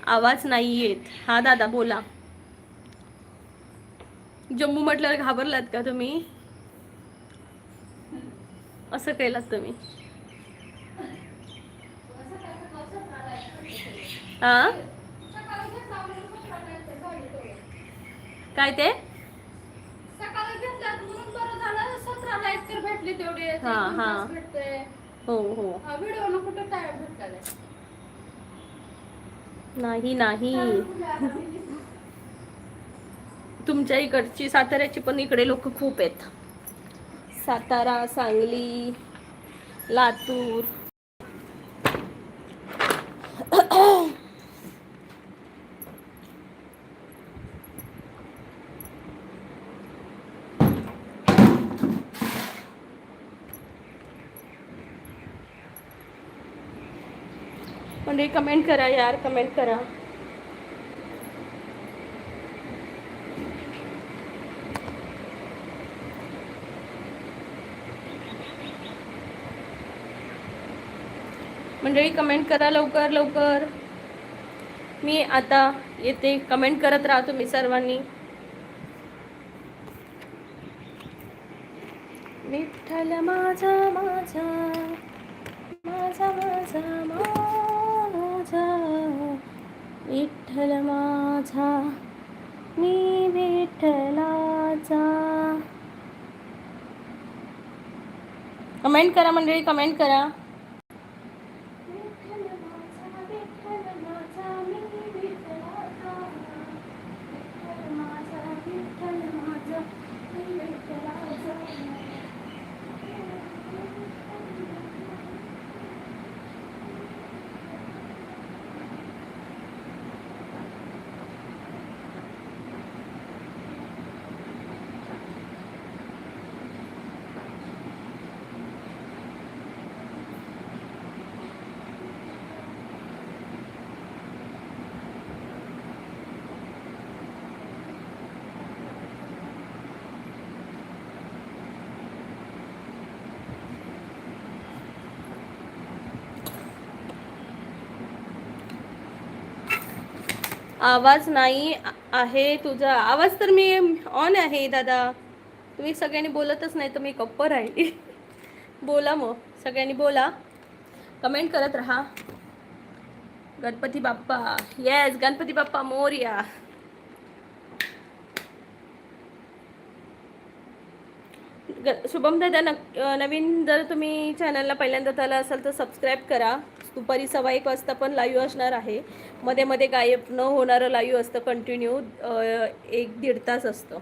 आवाज नाही येत. हा दादा बोला. जम्मू म्हटल्यावर घाबरलात का तुम्ही? असं केलात तुम्ही? हा, काय ते? हा हा, हो हो. नाही नाही, तुमच्या इकडची साताऱ्याची पण इकडे लोक खूप आहेत. सातारा, सांगली, लातूर. म्हणजे कमेंट करा यार, कमेंट करा. मंडळी कमेंट करा लवकर लवकर. मी आता येते, कमेंट करत राहा तुम्ही सर्वांनी. विठ्ठल माझा माझा माझा माझा माझा विठ्ठल माझा, मी विठ्ठलाचा. कमेंट करा मंडळी, कमेंट करा. आवाज नाही आहे तुझा. आवाज तर मी ऑन आहे दादा. तुम्ही सगळ्यांनी बोलतच नाही तर मी गप्प राहिली. बोला मग, सगळ्यांनी बोला, कमेंट करत राहा. गणपती बाप्पा, येस गणपती बाप्पा मोरया. शुभम दादा, नवीन जर तुम्ही चॅनलला पहिल्यांदा झाला असाल तर सबस्क्राईब करा. दुपारी 1:15 वाजता पण लाईव्ह असणार आहे. मध्ये मध्ये गायब न होणारं लाईव्ह असतं, कंटिन्यू 1-1.5 तास असतं.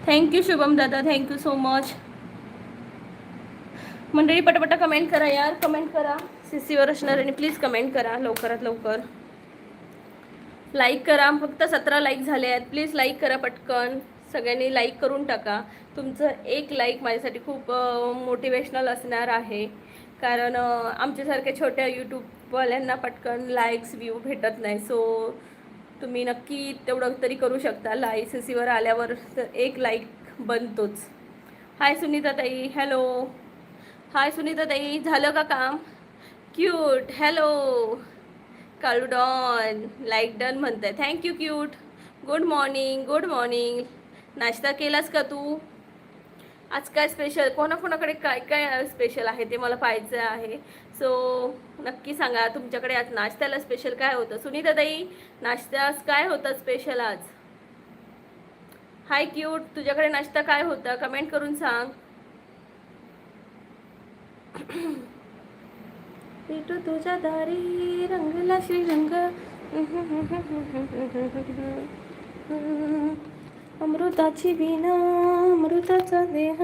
थँक्यू शुभम दादा, थँक्यू सो मच. मंडळी पटापटा कमेंट करा यार, कमेंट करा. सीसीवर असणार आणि प्लीज कमेंट करा लवकरात लवकर. लाईक करा, फक्त 17 लाईक झाले आहेत. प्लीज लाईक करा पटकन, सगळ्यांनी लाईक करून टाका. तुमचं एक लाईक माझ्यासाठी खूप मोटिवेशनल असणार आहे, कारण आमच्यासारख्या छोट्या यूट्यूबवाल्यांना पटकन लाईक्स व्ह्यू भेटत नाही. सो तुम्ही नक्की तेवढं तरी करू शकता. लाईक सीसीवर आल्यावर तर एक लाईक बनतोच. हाय सुनीता ताई, हॅलो. हाय सुनीता ताई, झालं का काम? Cute, hello. Kalu Don like done म्हणताय, thank you cute. Good morning, good morning. नाश्ता केलास का तू? आज काय स्पेशल, कोणाकोणाकडे काय काय स्पेशल आहे ते मला पाहायचं आहे. सो नक्की सांगा तुमच्याकडे आज नाश्त्याला स्पेशल काय होतं. सुनीता ताई, नाश्त्यास काय होतं स्पेशल आज? हाय क्यूट, तुझ्याकडे नाश्ता काय होता, कमेंट करून सांग. भेटू तुझ्या दारी रंगला श्रीरंग, अमृताची वीणा, अमृताचा देह.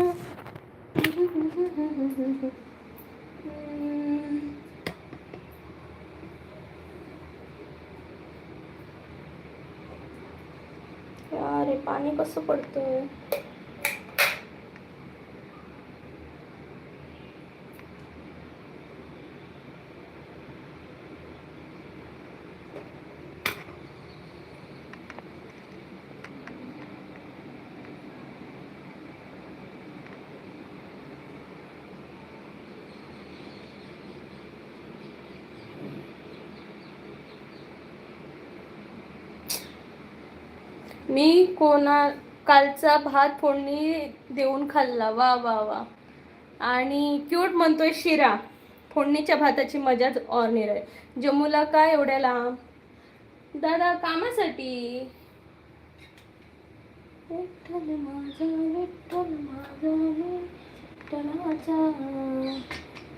अरे पाणी कसं पडतंय. मी कालचा भात फोडणी देऊन खाल्ला. वा वा वा. आणि क्यूट म्हणतोय शिरा. फोडणीच्या भाताची मजाच ऑर्निर आहे. जम्मूला काय एवढ्या लांब? दादा कामासाठी. विठ्ठल माझा विठ्ठल माझा विठ्ठलाचा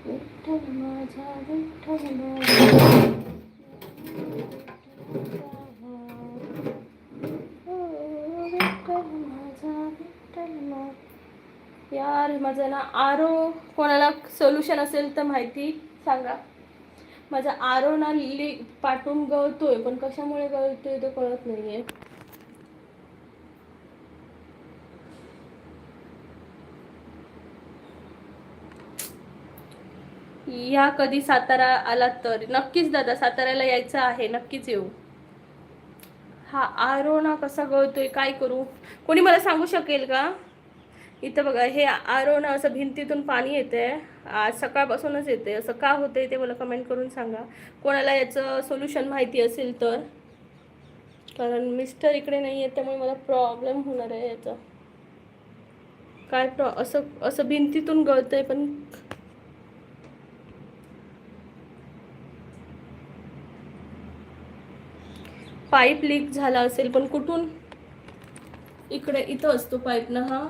विठ्ठल माझा विठ्ठल माझा विठ्ठल माझा विठ्ठल माझा. यार माझं ना आरो कोणाला सोल्युशन असेल तर माहिती सांगा. माझा आरो ना पाठून गळतोय पण कशामुळे गळतोय ते कळत नाहीये. या कधी सातारा आलात तर नक्कीच दादा, साताऱ्याला यायचं आहे, नक्कीच येऊ. हा आरो ना कसा गळतोय काय करू, कोणी मला सांगू शकेल का? इथं बघा हे आरो ना असं भिंतीतून पाणी येते, आज सकाळपासूनच येते, असं का होते ते मला कमेंट करून सांगा कोणाला याचं सोल्युशन माहिती असेल तर. कारण मिस्टर इकडे नाही आहे त्यामुळे मला प्रॉब्लेम होणार आहे याचा. काय असं असं भिंतीतून गळतंय पण पाईप लीक झाला असेल पण कुठून. इकडे इथं असतो पाईप ना. हा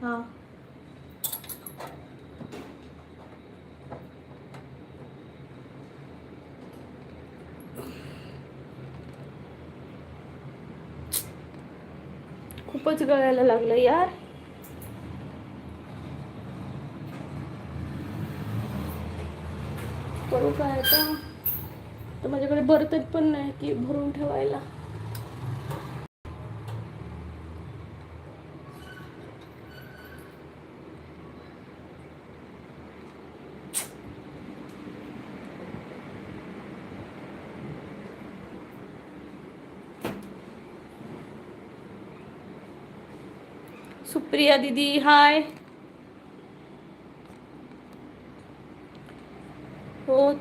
हा खूपच गळायला लागलं यार. करू काय आता, तर माझ्याकडे बर्तन पण नाही की भरून ठेवायला. सुप्रिया दीदी हाय. हो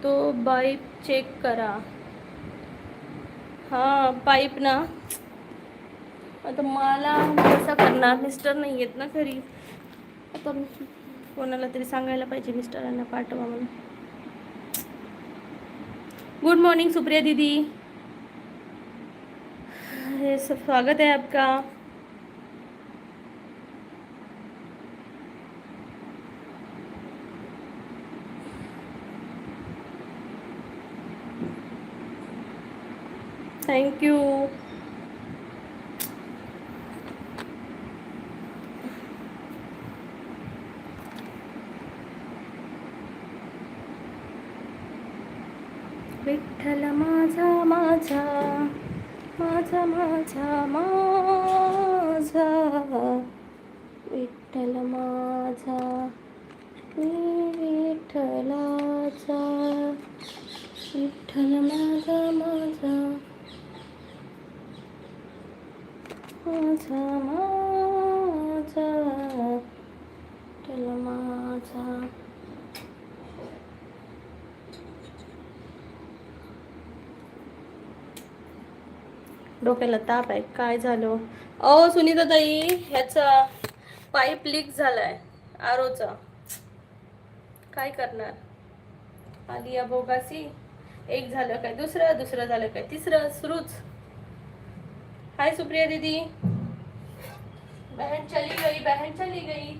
तो पाईप चेक करा. हा पाईप ना, आता मला कसं करणार, मिस्टर नाही आहेत ना घरी. आता कोणाला तरी सांगायला पाहिजे मिस्टरांना पाठवा म्हणून. गुड मॉर्निंग सुप्रिया दीदी, सब स्वागत है आपका. Thank you. विठ्ठल माझा माझा माझा माझा माझा विठ्ठल माझा विठ्ठलाचा विठ्ठल माझा माझा माझा माझा विठ्ठल माझा. डोक्याला ताप आहे, काय झालं? ओ सुनीता ताई, ह्याचा पाईप लीक झालाय आरोचा, काय करणार? आलिया बोगासी, एक झालं काय दुसरं, दुसरं झालं काय तिसरं, सुरूच. हाय सुप्रिया दीदी, बहन चली गई, बहन चली गई,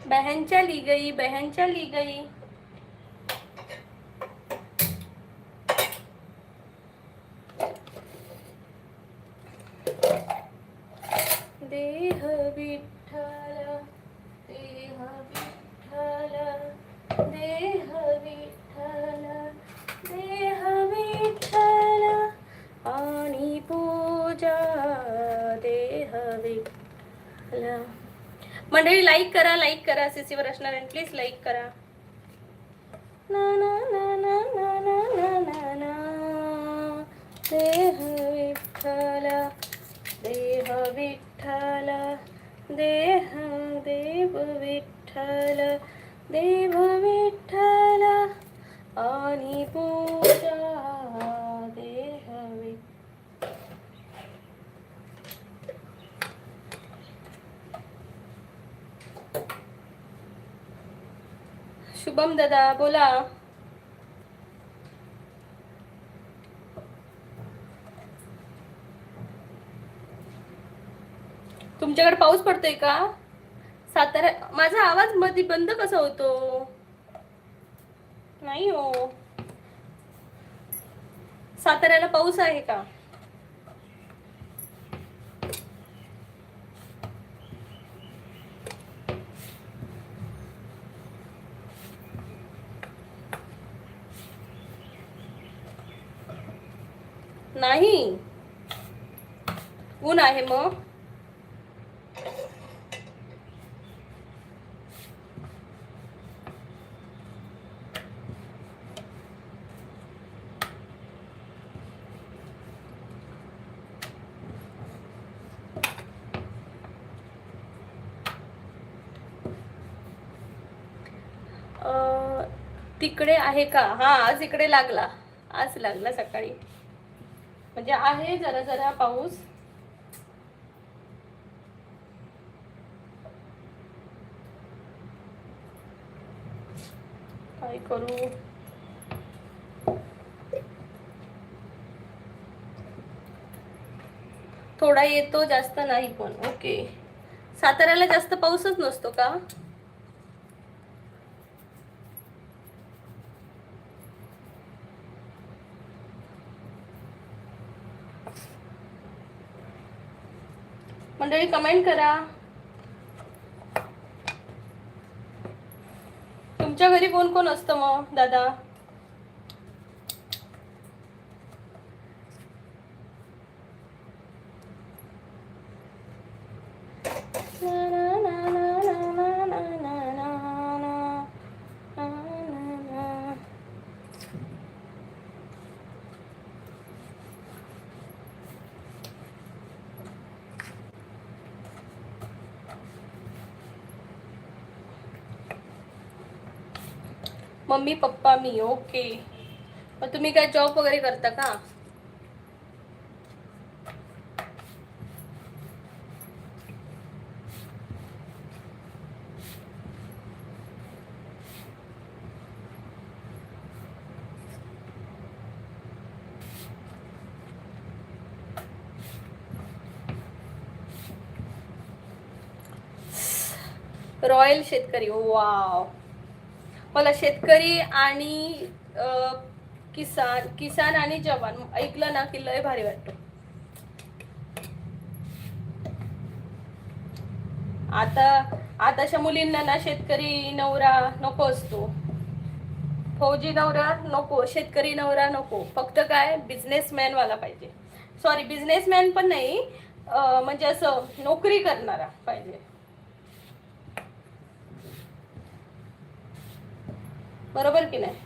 बहन चली गई, बहन चली गई. देह विठ्ठल, देह विठ्ठल, देह विठ्ठल, देह विठ्ठल आणि पूजा देह विठ्ठल. मंडळी लाईक करा, लाईक करा, सीसीवर असणार प्लीज लाईक करा. ना ना ना ना ना ना ना ना. देह विठ्ठल, देह विठ्ठल, देह देव विठ्ठल, देव विठ्ठल आणि पूजा देह विठ्ठल. शुभम दादा बोला. तुमच्याकडे पाऊस पडतोय का? सातारा. माझा आवाज मध्ये बंद कसा होतो? नाही हो. साताऱ्याला पाऊस आहे का? नाही. ऊन आहे मग. तिकडे आहे का? हा, आज इकडे लागला. आज लागला सकाळी. म्हणजे आहे जरा जरा पाऊस. काय करू? थोडा येतो, जास्त नाही पण. ओके. साताऱ्याला जास्त पाऊसच नसतो का? मंडळी कमेंट करा. तुमच्या घरी कोण कोण असतं मग दादा? मम्मी पप्पा मी. ओके. मग तुम्ही काय जॉब वगैरे करता का? रॉयल शेतकरी. वाव. मला शेतकरी आणि किसान किसान आणि जवान ऐकलं ना की लय भारी वाटतं. आताच्या मुलींना ना शेतकरी नवरा नको असतो. फौजी नवरा नको, शेतकरी नवरा नको. फक्त काय बिझनेसमॅन वाला पाहिजे. सॉरी, बिझनेसमॅन पण नाही, म्हणजे असं नोकरी करणारा पाहिजे. बरोबर की नाही?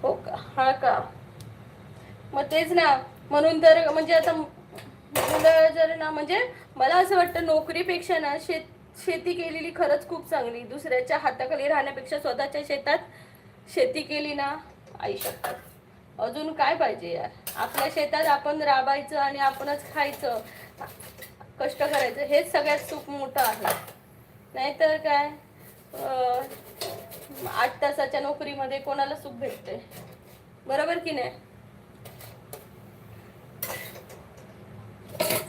हो का? हा का? मग तेच ना. म्हणून तर म्हणजे आता मुलं जर ना, म्हणजे मला असं वाटतं नोकरीपेक्षा ना शेती केलेली खरंच खूप चांगली. दुसऱ्याच्या हाताखाली राहण्यापेक्षा स्वतःच्या शेतात शेती केली ना, आई शकतात. अजून काय पाहिजे यार? आपल्या शेतात आपण राबायचं आणि आपणच खायचं, कष्ट करायचं, हेच सगळ्यात सुख मोठं आहे. नाहीतर काय, 8 तासाच्या नोकरीमध्ये कोणाला सुख भेटते? बरोबर की नाही?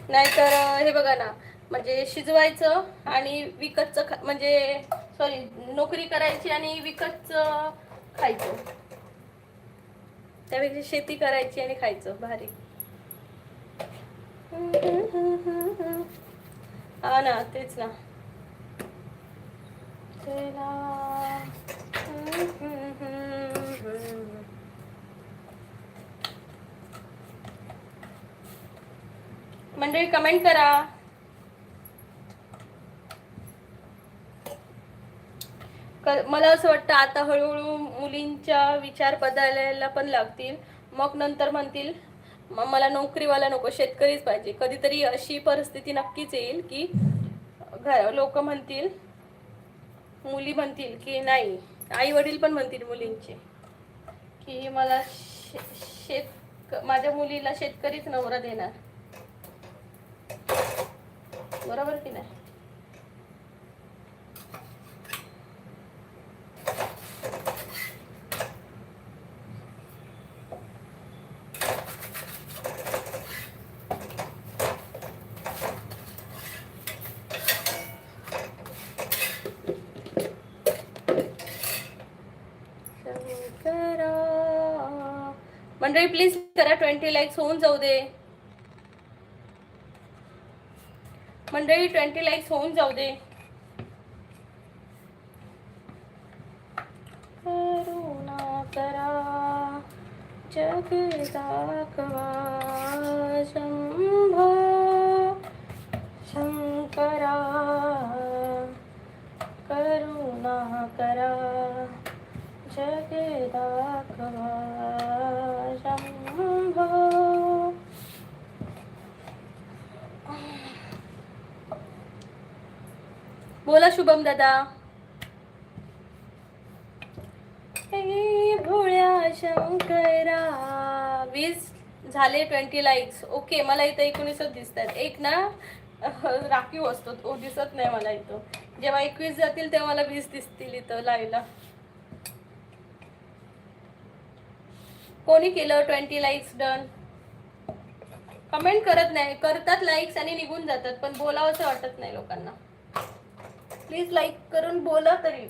नाहीतर हे बघा ना, म्हणजे शिजवायचं आणि विकतचं म्हणजे सॉरी, नोकरी करायची आणि विकतचं खायचं, त्यापेक्षा शेती करायची आणि खायचं भारी. हा ना, तेच ना. मंडळी कमेंट करा. मला असं वाटतं आता हळूहळू मुलींच्या विचार बदलायला पण लागतील. मग नंतर म्हणतील मला नोकरीवाला नको, शेतकरीच पाहिजे. कधीतरी अशी परिस्थिती नक्कीच येईल की लोक म्हणतील, मुली म्हणतील की नाही, आई वडील पण म्हणतील मुलींचे की मला माझ्या मुलीला शेतकरीच नवरा देणार. बरोबर की नाही? मंडळी प्लीज करा, 20 लाईक्स होऊन जाऊ दे. मंडळी 20 लाईक्स होऊन जाऊ दे. करुणा करा जग दाखवा शंभो शंकरा, करुणा करा जग दाखवा शंभो. बोला शुभम दादा. हे भोळ्या शंकरा. 20 झाले 20 लाईक्स. ओके, मला इथं 19च दिसतात. एक ना राखीव असतो, तो दिसत नाही मला इथं. जेव्हा 21 जातील तेव्हा मला 20 दिसतील इथं लाईव्हला. कोणी केलं 20 लाईक्स डन? कमेंट करत नाही, करतात लाईक्स आणि निघून जातात, पण बोलावं असं वाटत नाही लोकांना. प्लीज लाईक करून बोला तरी.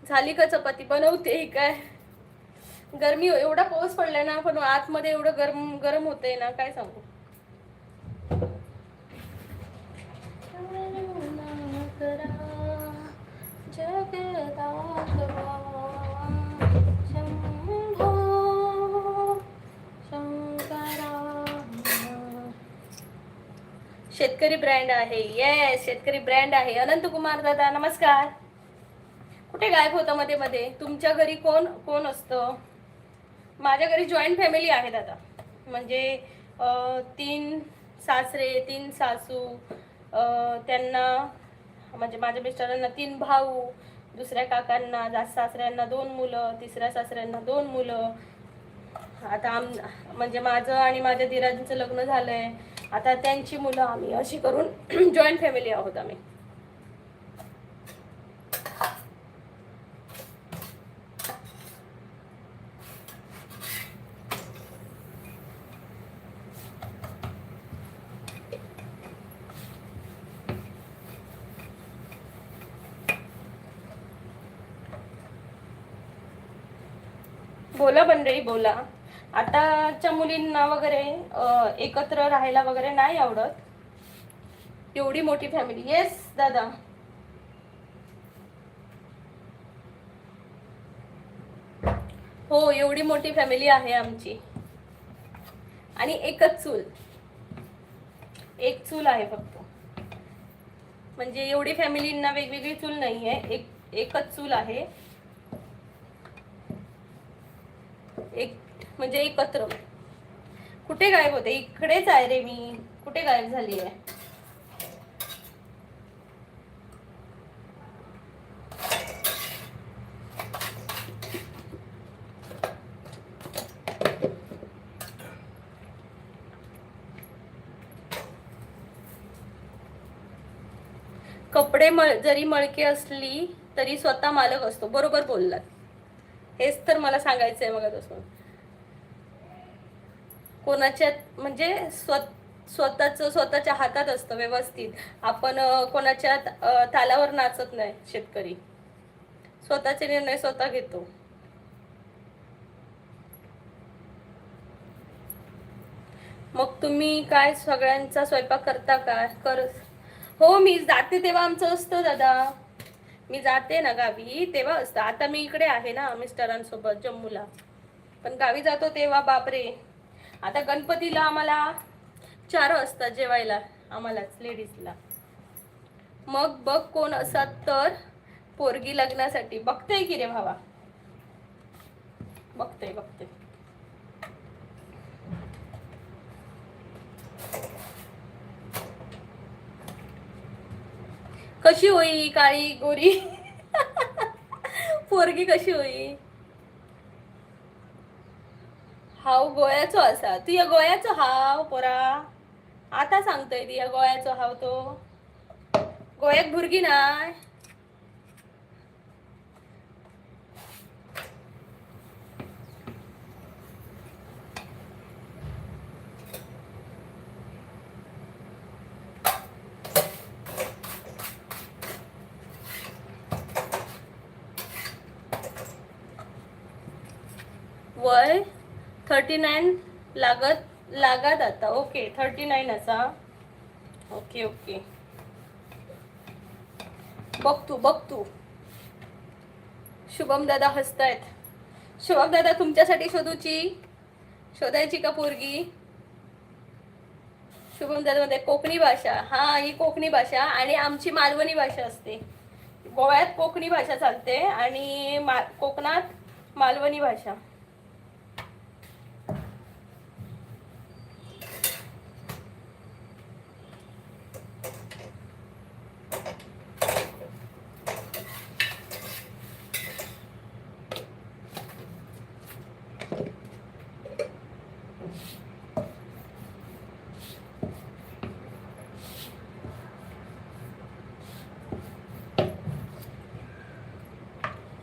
झाली का चपाती? बनवते काय. गरमी, एवढा पाऊस पडलाय ना, पण आतमध्ये एवढं गरम गरम होतंय ना, काय सांगू. शेतकरी ब्रँड आहे. येस, शेतकरी ब्रँड आहे. अनंत कुमार दादा नमस्कार. कुठे गायब होता मध्ये मध्ये? तुमच्या घरी कोण कोण असतं? माझ्या घरी जॉईंट फॅमिली आहे दादा. म्हणजे 3 सासरे, 3 सासू, त्यांना म्हणजे माझ्या मिस्टरांना 3 भाऊ, दुसऱ्या काकांना सासऱ्यांना 2 मुलं, तिसऱ्या सासऱ्यांना 2 मुलं. आता म्हणजे माझं आणि माझ्या दिरांचं लग्न झालंय, आता त्यांची मुलं, आम्ही अशी करून जॉईंट फॅमिली आहोत आम्ही. बोला मंडळी बोला. आताच्या मुलींना वगैरे एकत्र राहायला वगैरे नाही आवडत. एवढी मोठी फॅमिली. येस दादा. हो, एवढी मोठी फॅमिली आहे आमची. आणि एकच चूल, एक चूल आहे फक्त. म्हणजे एवढी फॅमिलींना वेगवेगळी चूल नाहीये, एकच चूल आहे. एक म्हणजे एकत्र. कुठे गायब होते? इकडेच आहे रे मी. कुठे गायब झाली आहे? कपडे जरी मळके असली तरी स्वतः मालक असतो. बरोबर बोललात. हेच तर मला सांगायचं आहे मग तसं. कोणाच्या म्हणजे स्वतःच्या हातात असतं व्यवस्थित. आपण कोणाच्या तालावर नाचत नाही. शेतकरी स्वतःचे निर्णय स्वतः घेतो. मग तुम्ही काय सगळ्यांचा स्वयंपाक करता का? हो, मी जाते तेव्हा आमचं असतं दादा. मी जाते ना गावी तेव्हा असतं. आता मी इकडे आहे ना मिस्टरांसोबत जम्मूला, पण गावी जातो तेव्हा बापरे. आता गणपतीला आम्हाला 4 वाजता जेवायला, आम्हालाच लेडीजला. मग बघ कोण असत तर पोरगी लग्नासाठी. बघते की रे भावा, बघते. कशी होई काळी गोरी पोरगी कशी होई? हाव गोयाचो असा. तुया गोयाचो हाव पोरा. आता सांगतोय तुया गोयाचो हाव. तो गोयाक भुरगी नाय. वय 39 लागत आता. ओके 39 असा. ओके ओके बघ तू. शुभम दादा हसतायत. शुभम दादा तुमच्यासाठी शोधायची का पोरगी? शुभम दादा मध्ये कोकणी भाषा. हा ही कोकणी भाषा आणि आमची मालवणी भाषा असते. गोव्यात कोकणी भाषा चालते आणि कोकणात मालवणी भाषा.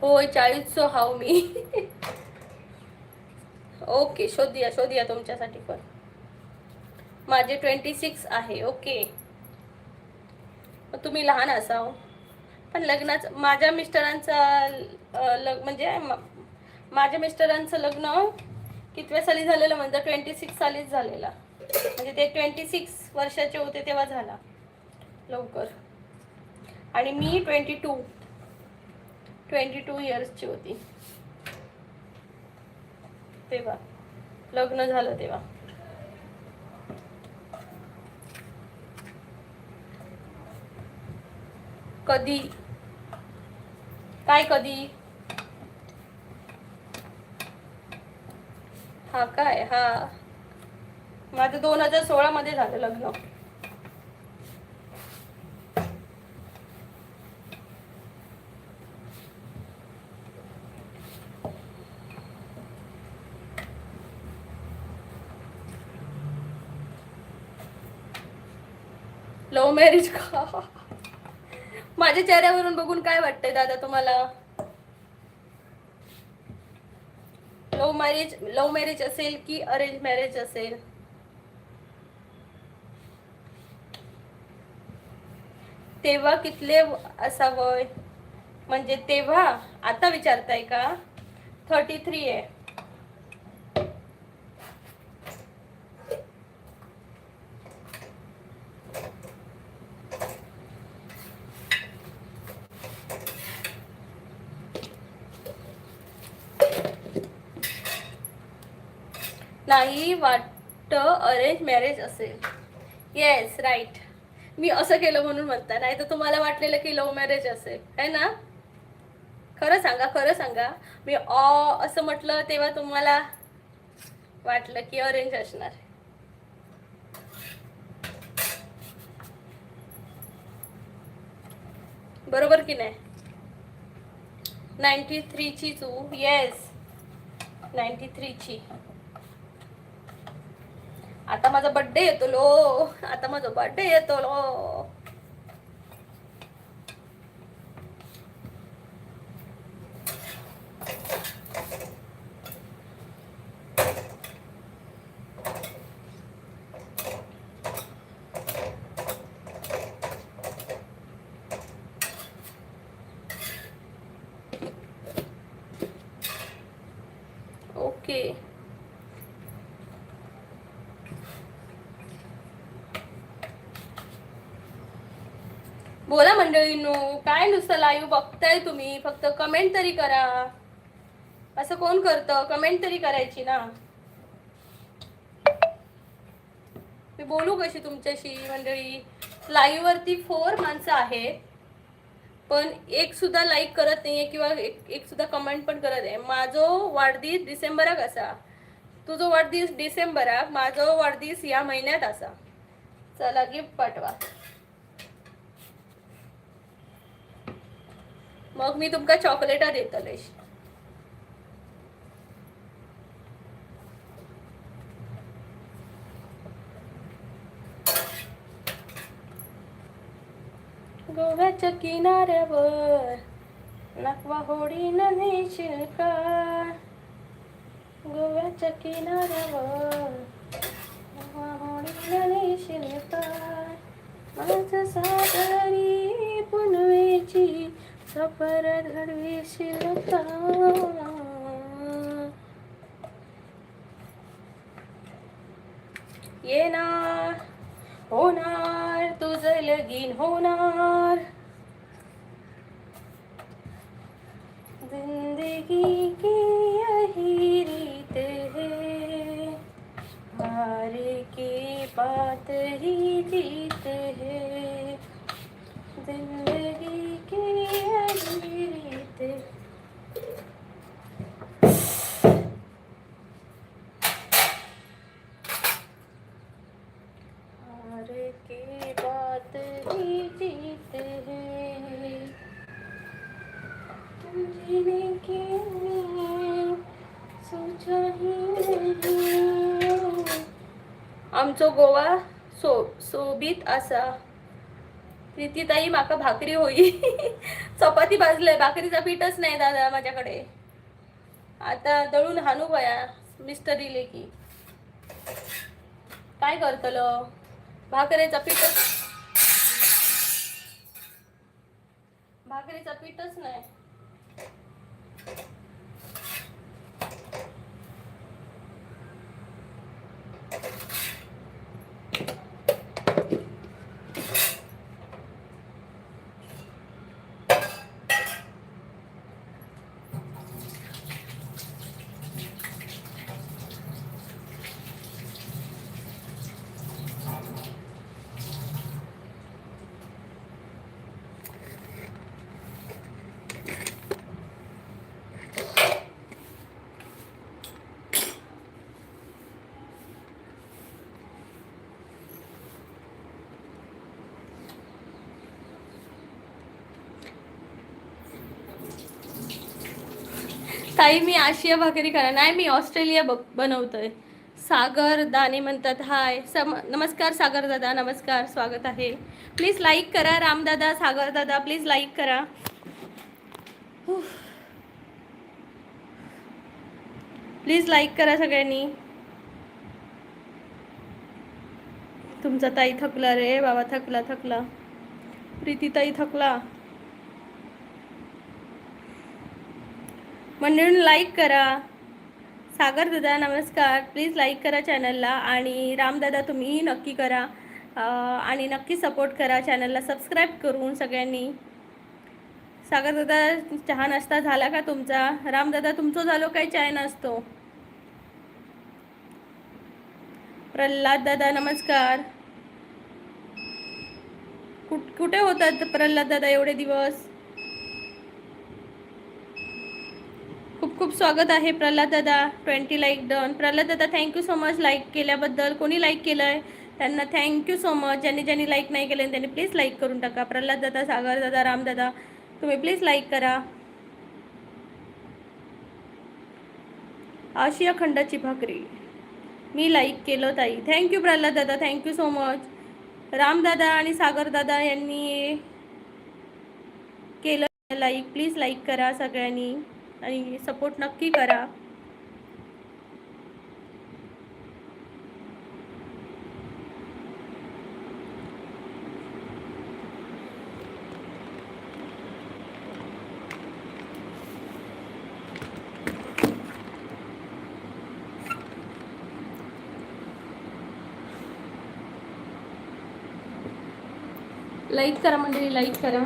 होय 40 हाव मी. ओके शोधूया तुमच्यासाठी पण. माझे 26 आहे. ओके तुम्ही लहान असाव पण लग्नाचं माझ्या मिस्टरांचा म्हणजे माझ्या मिस्टरांचं लग्न कितव्या साली झालेलं म्हणजे 26 सालीच झालेला. म्हणजे ते 26 वर्षाचे होते तेव्हा झाला लवकर. आणि मी 22 इयर्सची होती तेव्हा लग्न झालं तेव्हा. कधी काय कधी हा काय हा माझं 2016 मध्ये झालं लग्न. लव्ह मॅरेज का? माझ्या चेहऱ्यावरून बघून काय वाटतंय दादा तुम्हाला? लव्ह मॅरेज असेल की अरेंज मॅरेज असेल? तेव्हा कितले असावं म्हणजे तेव्हा आता विचारताय का? 33 आहे. नाही वाटत अरेंज मॅरेज असेल. Yes right. मी असं केलं म्हणून म्हणता, नाही तर तुम्हाला वाटलेलं की लव्ह मॅरेज असेल है ना? खरं सांगा. मी असं म्हटलं तेव्हा तुम्हाला वाटलं की अरेंज असणार. बरोबर की नाही? 93 ची तू. येस 93 ची. आता माझा बर्थडे येतो लो. ओके बोला मंडळींनो. काय नुसतं लाईव्ह बघताय तुम्ही? फक्त कमेंट तरी करा. असं कोण करतं? कमेंट तरी करायची ना. मी बोलू कशी तुमच्याशी मंडळी? लाईव्ह वरती 4 माणसं आहेत पण एक सुद्धा लाईक करत नाहीये किंवा एक सुद्धा कमेंट पण करत आहे. माझो वाढदिवस डिसेंबराक असा. तुझो वाढदिवस डिसेंबराक, माझो वाढदिवस या महिन्यात असा. चला गिफ्ट पाठवा. मग मी तुमका चॉकलेटा देतले. गोव्याच्या किनाऱ्यावर नकवा होडीनं नेशील का? गोव्याच्या किनाऱ्यावर नकवा होडीनं नेशील का? माझं सागरी पुनवेची सफर घडवीशील का? येणार, होणार तुझं लगीन होणार, जिंदगी की यही रीत है, हार के बात ही जीत है, जिंदगी की यही रीत है. हार के बात ही जीत है, जीने के लिए सोचा ही नहीं. आमचो गोवा सोबीत असा. प्रीतीताई माका भाकरी होई. चपाती भाजलंय, भाकरीचा पीठच नाही दादा माझ्याकडे. आता दळून हाणू बया मिस्टर दिले की काय करतलो. भाकरीचा पीठच नाही. ताई मी आशिया भाकरी करा नाही, मी ऑस्ट्रेलिया बनवतोय. सागर दाने म्हणतात हाय. नमस्कार सागर दादा, नमस्कार, स्वागत आहे. प्लीज लाईक करा रामदादा, सागर दादा प्लीज लाईक करा. प्लीज लाईक करा सगळ्यांनी. तुमचा ताई थकला रे बाबा, थकला. प्रीती ताई थकला. मंडळी लाईक करा. सागर दादा नमस्कार, प्लीज लाईक करा चॅनलला. आणि रामदादा तुम्ही नक्की करा आणि नक्की सपोर्ट करा चॅनलला सबस्क्राईब करून सगळ्यांनी. सागर दादा चहा नाश्ता झाला का तुमचा? रामदादा तुमचं झालो काय चाय नसतो? प्रल्हाद दादा नमस्कार. कुठे होतात प्रल्हाद दादा एवढे दिवस? खूप स्वागत आहे प्रल्हाद दादा. 20 लाईक डन. प्रल्हाद दादा थँक्यू सो मच लाईक केल्याबद्दल. कोणी लाईक केलंय त्यांना थँक्यू सो मच. ज्यांनी लाईक नाही केलं त्यांनी प्लीज लाईक करून टाका. प्रल्हाद दादा, सागर दादा, राम दादा तुम्ही प्लीज लाईक करा. आशिया खंडाची भाकरी मी लाईक केलं ताई. थँक्यू प्रल्हाद दादा, थँक्यू सो मच. रामदादा आणि सागर दादा यांनी केलं लाईक. प्लीज लाईक करा सगळ्यांनी आणि सपोर्ट नक्की करा. लाईक करा मंडळी, लाईक करा.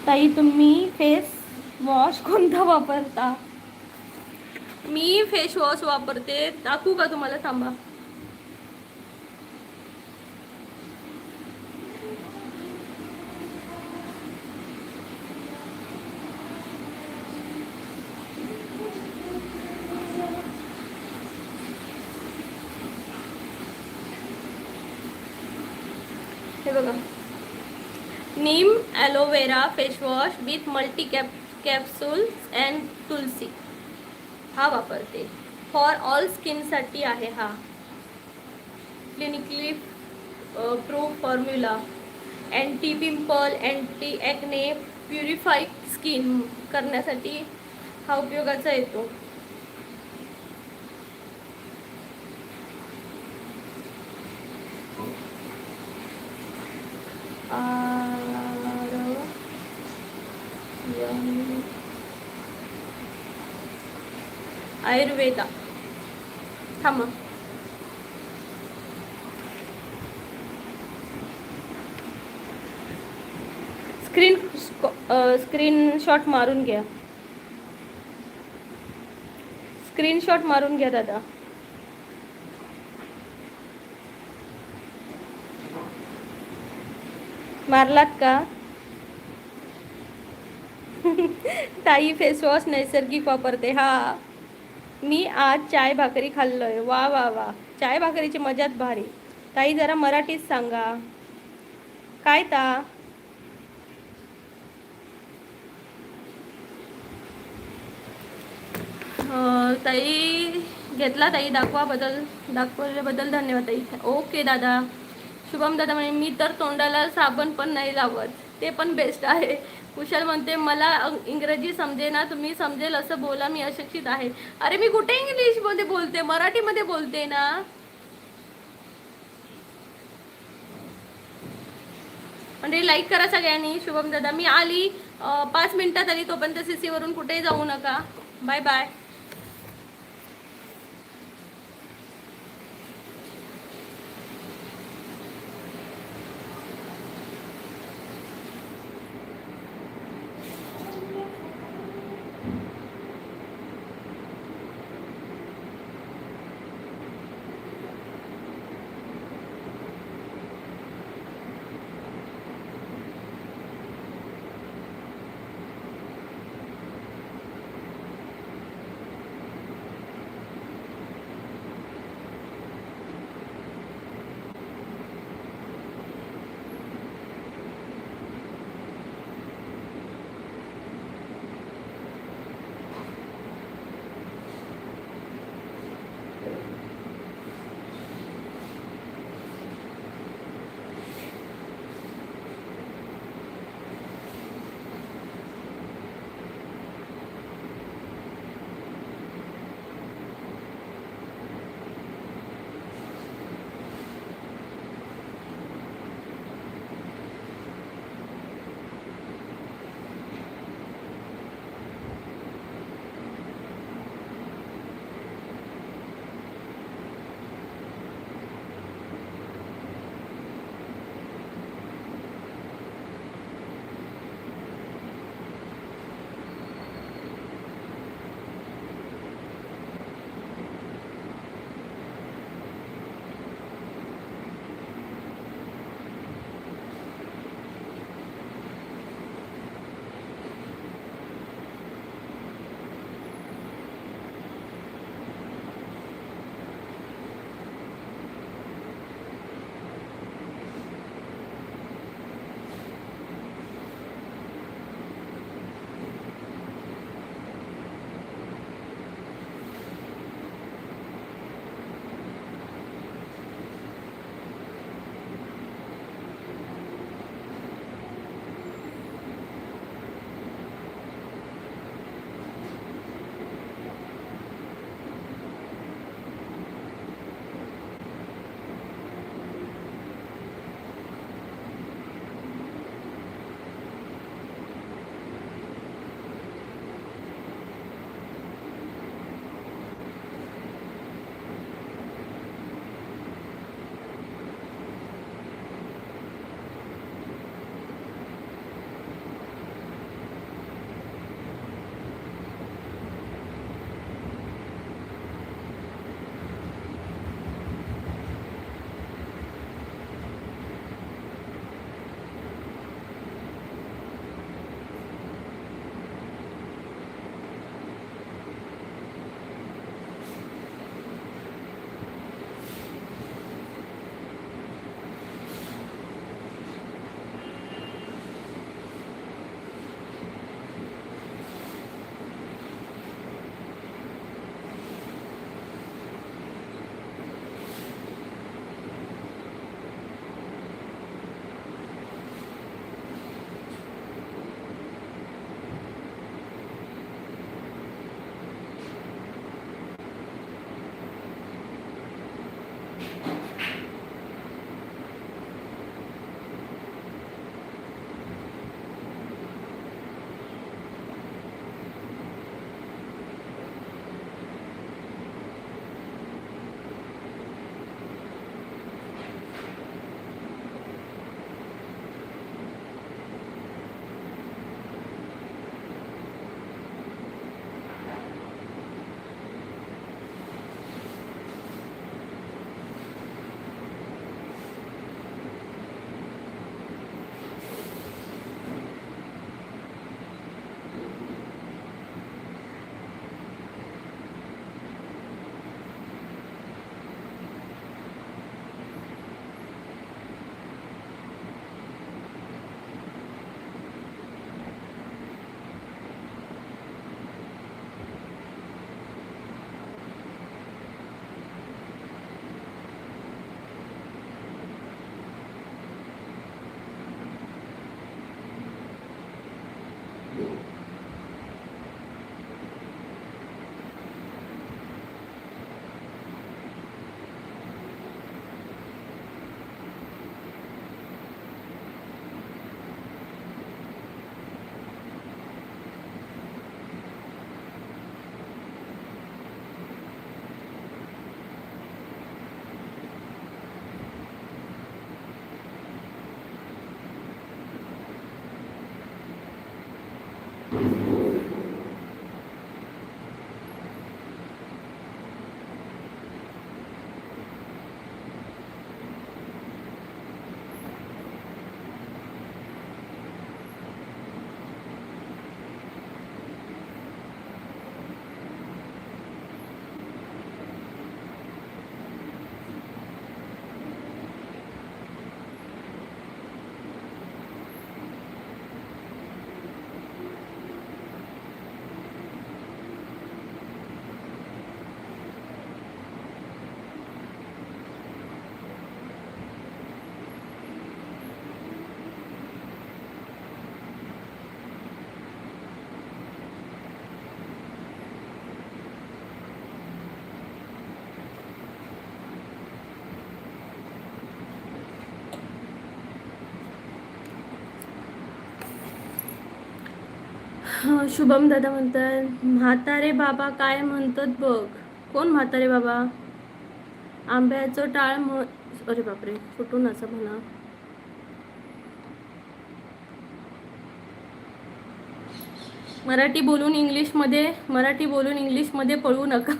ताई तुम्ही फेस वॉश कोणता वापरता? मी फेस वॉश वापरते, दाखवू का तुम्हाला? थांबा. बघा, neem aloe vera face wash with multi capsules and tulsi हा वापरते. फॉर ऑल स्किनसाठी आहे हा. Clinically prove formula. Anti pimple, anti acne, purify skin करण्यासाठी हा उपयोगाचा येतो. आयुर्वेदा. थांबा, स्क्रीनशॉट मारून घ्या. स्क्रीनशॉट मारून घ्या दादा. मारलात का? ताई फेसवॉश नैसर्गिक वापरते. हा, मी आज चाय भाकरी खाल्लोय. वा वा वा, चाय भाकरीची मजाच भारी. ताई जरा मराठीत सांगा. काय ता? ताई घेतला ताई, दाखवल्याबद्दल धन्यवाद ताई. ओके दादा. शुभम दादा म्हणे मी तर तोंडाला साबण पण नाही लावत, ते पण बेस्ट आहे. कुशल म्हणते मला इंग्रजी समजे ना, तुम्ही समजेल असं बोला, मी अशिक्षित आहे. अरे मी कुठे इंग्लिश मध्ये बोलते, मराठीमध्ये बोलते ना. म्हणजे लाईक करा सगळ्यांनी. शुभम दादा मी आली 5 मिनिटात आली, तोपर्यंत सीसी वरून कुठेही जाऊ नका. Bye bye. शुभम दादा म्हणतात म्हातारे बाबा काय म्हणतात बघ. कोण म्हातारे बाबा? आंब्याचं टाळ अरे बापरे, कुठून असं म्हणा. मराठी बोलून इंग्लिशमध्ये पळू नका.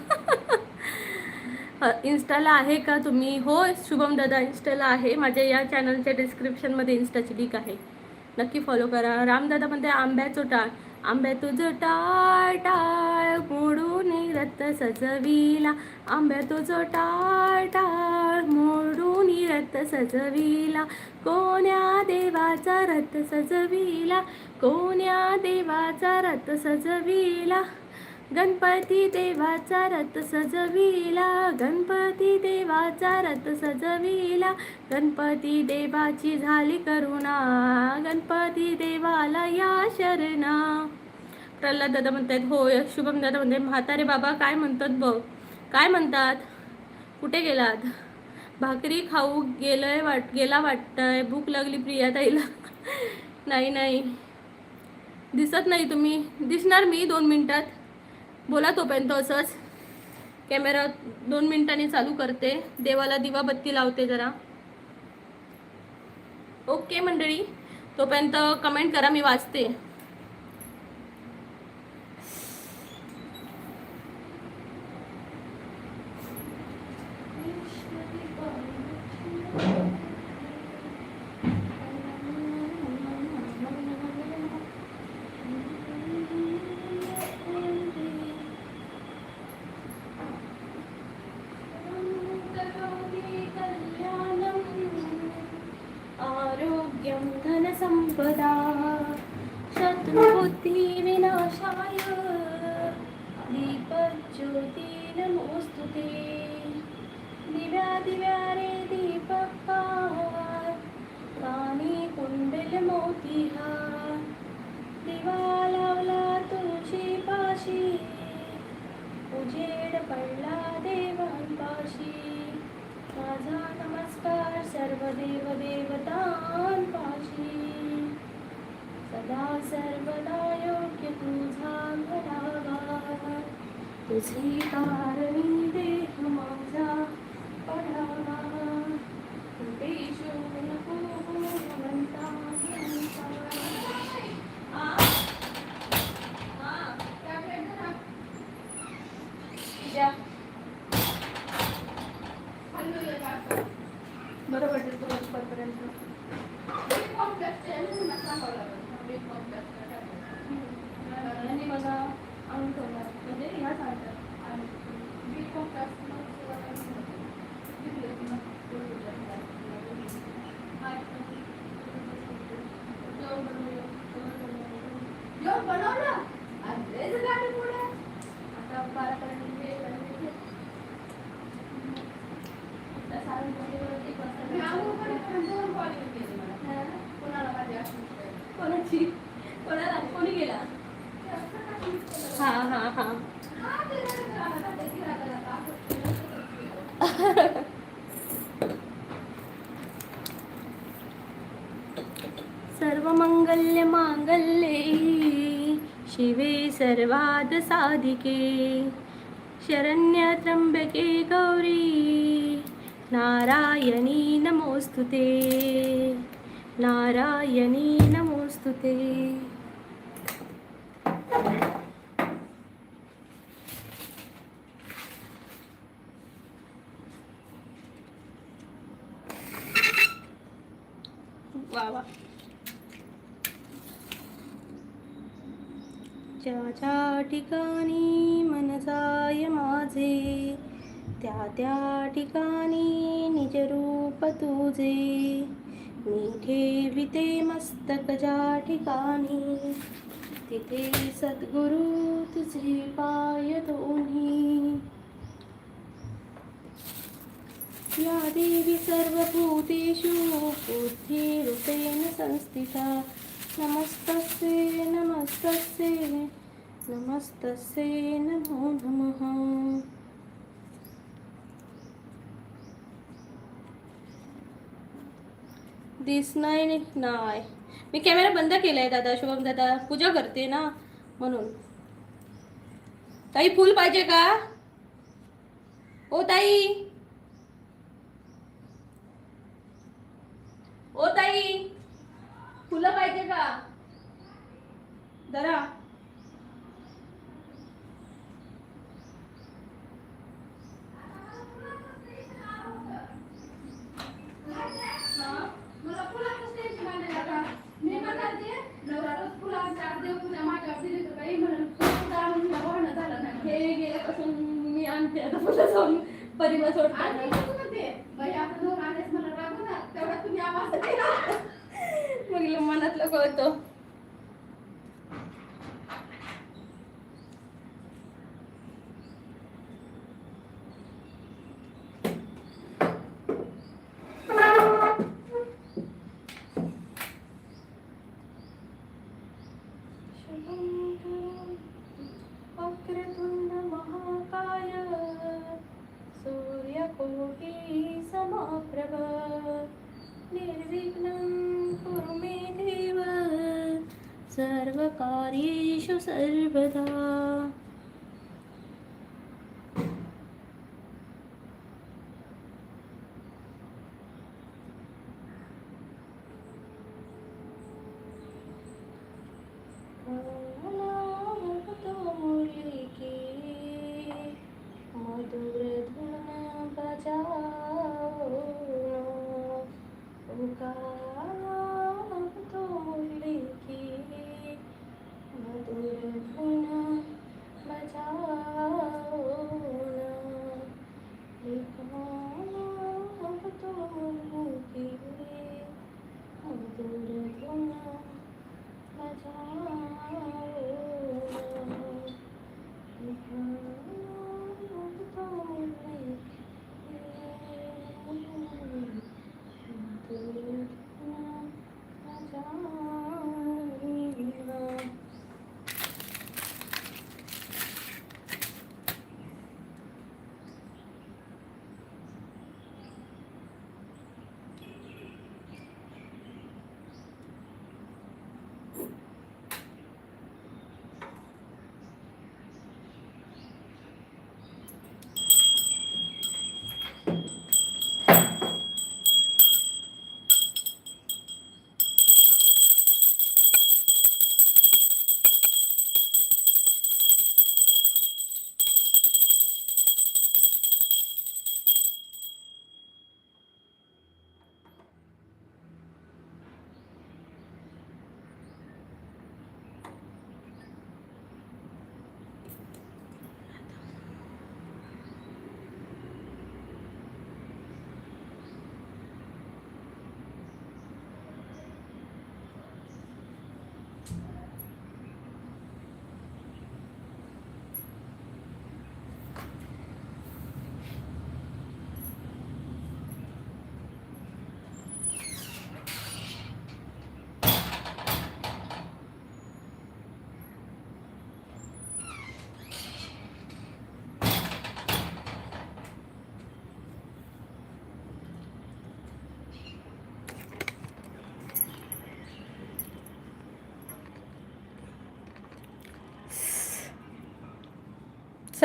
इन्स्टाला आहे का तुम्ही? हो शुभम दादा, इन्स्टाला आहे. माझ्या या चॅनलच्या डिस्क्रिप्शनमध्ये इन्स्टाची लिंक आहे, नक्की फॉलो करा. रामदादा म्हणते आंब्याचं टाळ. आंब्या तुझं टाळ टाळ मोडून रथ सजविला. आंब्या तुझं टाळ टाळ मोडून रथ सजविला. कोण्या देवाचा रथ सजविला, कोण्या देवाचा रथ सजविला. गणपती देवाचा रथ सजविला, गणपती देवाचा रथ सजविला. गणपती देवाची झाली करुणा, गणपती देवाला या शरणा. प्रल्हाद दादा म्हणतात होय. शुभम दादा म्हणते म्हातारे बाबा काय म्हणतात बघ. काय म्हणतात? कुठे गेलात? भाकरी खाऊ गेला वाटतंय. भूक लागली प्रिया ताईला. नाही दिसत नाही तुम्ही. दिसणार मी 2 मिनिटात. बोला तोपर्यंत असंच. कॅमेरा 2 मिनिटांनी चालू करते. देवाला दिवा बत्ती लावते जरा. ओके मंडळी, तोपर्यंत कमेंट करा, मी वाचते. आरोग्यं धनसंपदा शत्रुबुद्धि विनाशाय दीपज्योती नमोस्तुते. दिव्या दिव्या रे दीपहार कानी कुंडल मोतीहार. दिवा लावला तुळशी पाशी उजेड पडला देवांपाशी. माझा नमस्कार सर्व देव देवतांपाशी. सदा सर्वदा योग्य तुझा घडावा. तुझी कारणी देह माझा पडावा. देशो नको भगवंता बरोबर पर्यंत बघा अंक म्हणजे ह्या सांगतात. बनवलं आता 12 कोणाची कोणाला कोणी गेला? हा हा हा. सर्वमंगल्य मांगल्ये शिवे सर्वाद साधिके शरण्य त्र्यंबके गौरी नारायणी नमोस्तुते नारायणी नमोस्तुते. वा वा. ज्या ज्या ठिकाणी मन जाय माझे त्या त्या ठिकाणी निज रूप तुझे मी ठेविते मस्तक ज्या ठिकाणी तिथे सद्गुरु तुझे पाय दोन्ही. या देवी सर्वभूतेषु बुद्धिरूपेण संस्थिता नमस्तस्यै नमस्तस्यै नमस्तस्यै नमो नमः. दिसणार नाही. मी कॅमेरा बंद केलाय दादा. शुभम दादा पूजा करते ना म्हणून. ताई फुल पाहिजे का? ओ ताई, ओ ताई फुलं पाहिजे का? जरा हे गेल्यापासून मी आणते आता फुलं जाऊन परिमळ सोडताना. मग मनातलं कळतं. वक्रतुंड महाकाय सूर्यकोटि समप्रभ निर्विघ्नं कुरु मे देव सर्वकार्येषु सर्वदा. मधुर धुन बजाओ तो मुरली की मधुर धुन